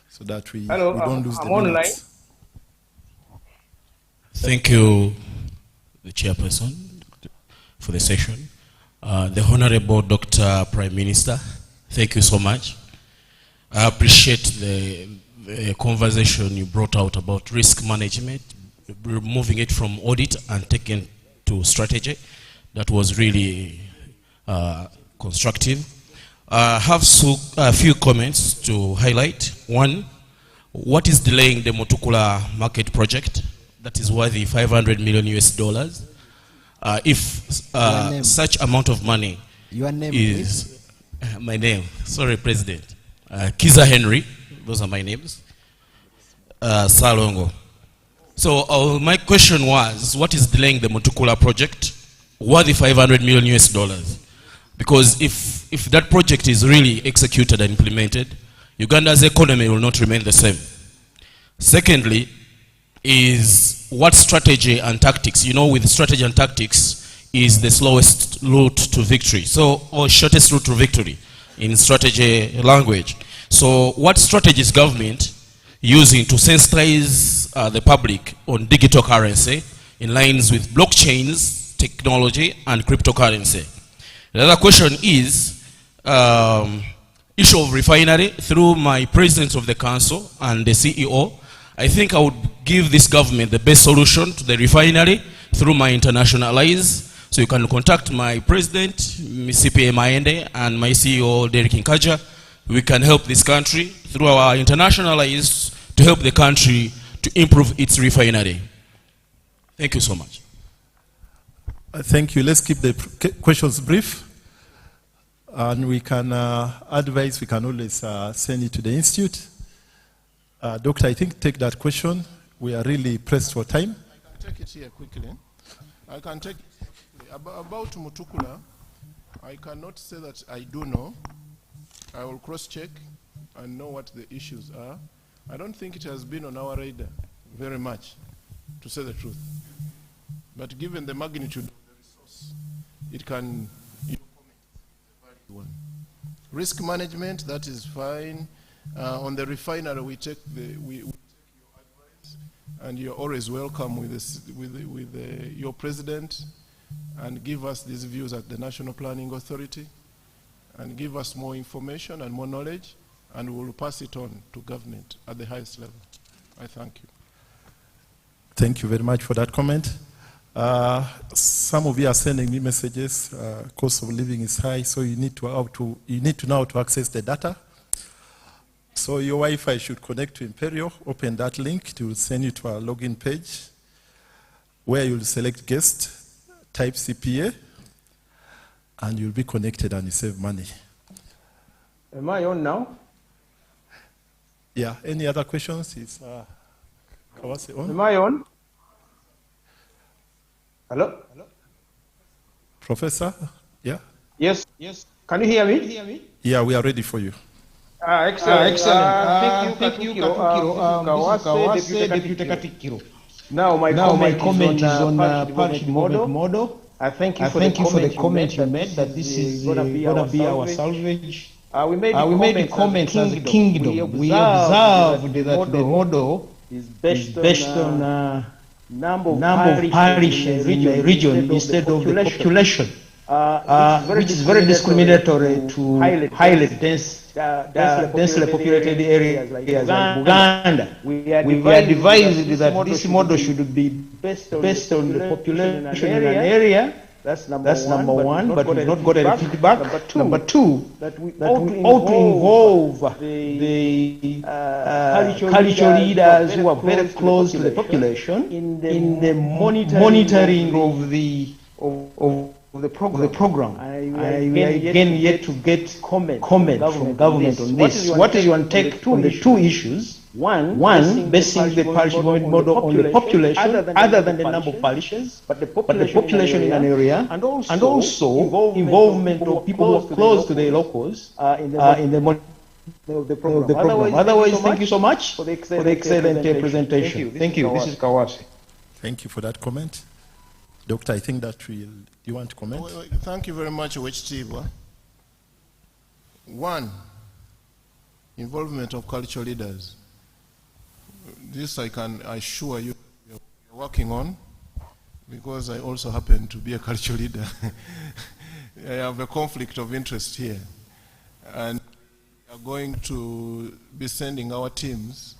so that we Hello, don't lose I'm the online. minutes. Thank you, the chairperson, for the session. The Honorable Dr. Prime Minister, thank you so much. I appreciate the conversation you brought out about risk management, removing it from audit and taking to strategy. That was really constructive. I have a few comments to highlight. One, what is delaying the Mutukula market project that is worthy $500 million US? If such amount of money Your name, is my name, sorry, President, Kiza Henry, those are my names, Salongo. So my question was, what is delaying the Mutukula project worthy $500 million US? Because if that project is really executed and implemented, Uganda's economy will not remain the same. Secondly, is what strategy and tactics, you know, with strategy and tactics is the slowest route to victory, or shortest route to victory in strategy language. So what strategy is government using to sensitize the public on digital currency in lines with blockchains, technology, and cryptocurrency? The other question is issue of refinery. Through my president of the council and the CEO, I think I would give this government the best solution to the refinery through my international allies. So you can contact my president, CPA Maende, and my CEO, Derek Nkaja. We can help this country through our international allies to help the country to improve its refinery. Thank you so much. Thank you. Let's keep the questions brief. And we can advise, we can always send it to the Institute. Doctor, I think take that question. We are really pressed for time. I can take it here quickly. I can take it about Mutukula. I cannot say that I do know. I will cross-check and know what the issues are. I don't think it has been on our radar very much, to say the truth. But given the magnitude of the resource, it can be a valid one. Risk management, that is fine. On the refinery, we take your advice, and you're always welcome with your president, and give us these views at the National Planning Authority, and give us more information and more knowledge, and we'll pass it on to government at the highest level. I thank you. Thank you very much for that comment. Some of you are sending me messages. Cost of living is high, so you need to know how to access the data. So your Wi-Fi should connect to Imperial. Open that link to send you to our login page, where you'll select guest, type CPA, and you'll be connected and you save money. Am I on now? Yeah. Any other questions? Is Kawase on? Am I on? Hello? Professor, yeah? Yes. Can you hear me? Yeah, we are ready for you. Excellent. Thank you, Katukiro. This is Kawase, Deputy Katikiro. Now, my comment is on parish development model. I thank you for the comment you made that this is going to be our salvage. We made comments as a kingdom. We observed that the model is based on number of parishes in the region instead of the population, which is very discriminatory to highly densely populated areas like Uganda. We are devised that this model should be based on the population in an area. That's number one, but we've not got any feedback. Number two, that we ought to involve the cultural leaders who are very close to the population in the monitoring of the program. I again yet to get comment from government on this. What is your take on the two issues? One, basing the parish development model on the population, other than the number of parishes, but the population in an area, and also involvement of people who are close to the locals in the program. Otherwise, thank you so much for the excellent presentation. Thank you. This is Kawase. Thank you for that comment. Doctor, I think that you want to comment? Thank you very much, Wechitiibwa. One, involvement of cultural leaders. This I can assure you we are working on, because I also happen to be a cultural leader. I have a conflict of interest here. And we are going to be sending our teams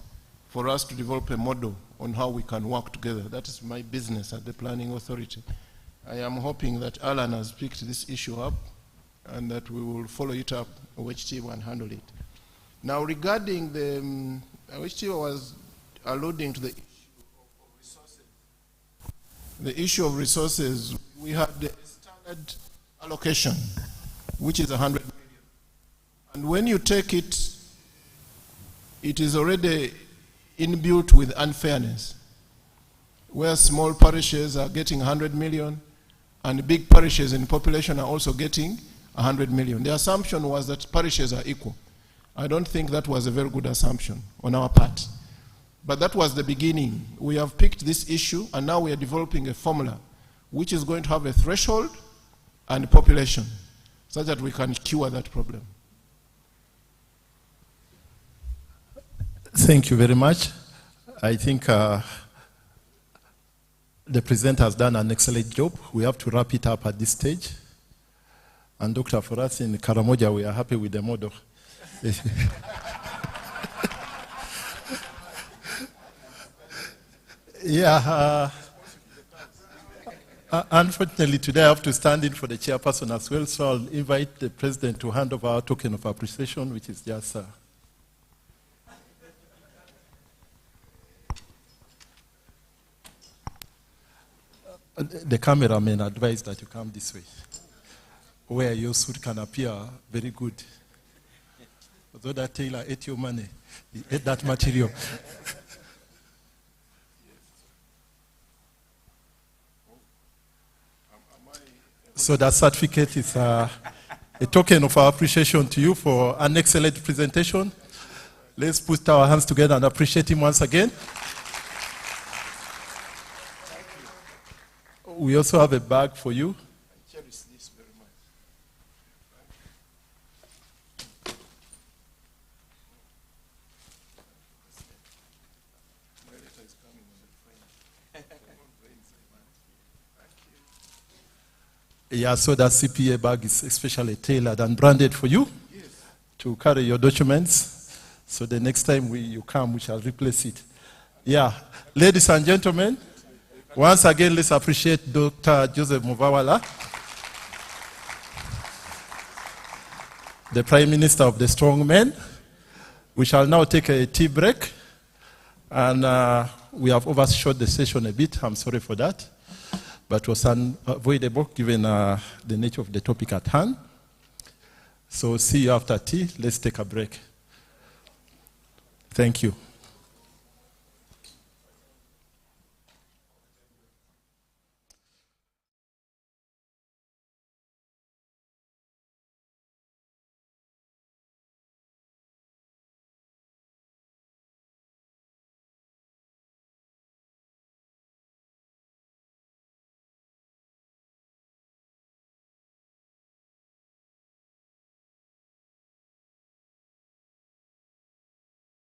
for us to develop a model on how we can work together. That is my business at the Planning Authority. I am hoping that Alan has picked this issue up and that we will follow it up, Wechitiibwa, and handle it. Now, regarding the, Wechitiibwa was alluding to the issue of resources. The issue of resources, we have the standard allocation, which is 100 million. And when you take it, it is already inbuilt with unfairness, where small parishes are getting 100 million and big parishes in population are also getting 100 million. The assumption was that parishes are equal. I don't think that was a very good assumption on our part. But that was the beginning. We have picked this issue, and now we are developing a formula which is going to have a threshold and population, so that we can cure that problem. Thank you very much. I think the presenter has done an excellent job. We have to wrap it up at this stage. And Dr. for us in Karamoja, we are happy with the model. Yeah. Unfortunately, today I have to stand in for the chairperson as well, so I'll invite the president to hand over our token of appreciation, which is just... the cameraman advised that you come this way, where your suit can appear very good. Although that tailor ate your money, he ate that material. So that certificate is a token of our appreciation to you for an excellent presentation. Let's put our hands together and appreciate him once again. We also have a bag for you. I cherish this very much. My letter is coming on the plane. Yeah, so that CPA bag is especially tailored and branded for you to carry your documents. So the next time you come, we shall replace it. Yeah, ladies and gentlemen, once again, let's appreciate Dr. Joseph Muvawala, the Prime Minister of the Strong Men. We shall now take a tea break, and we have overshot the session a bit. I'm sorry for that, but it was unavoidable given the nature of the topic at hand. So see you after tea. Let's take a break. Thank you.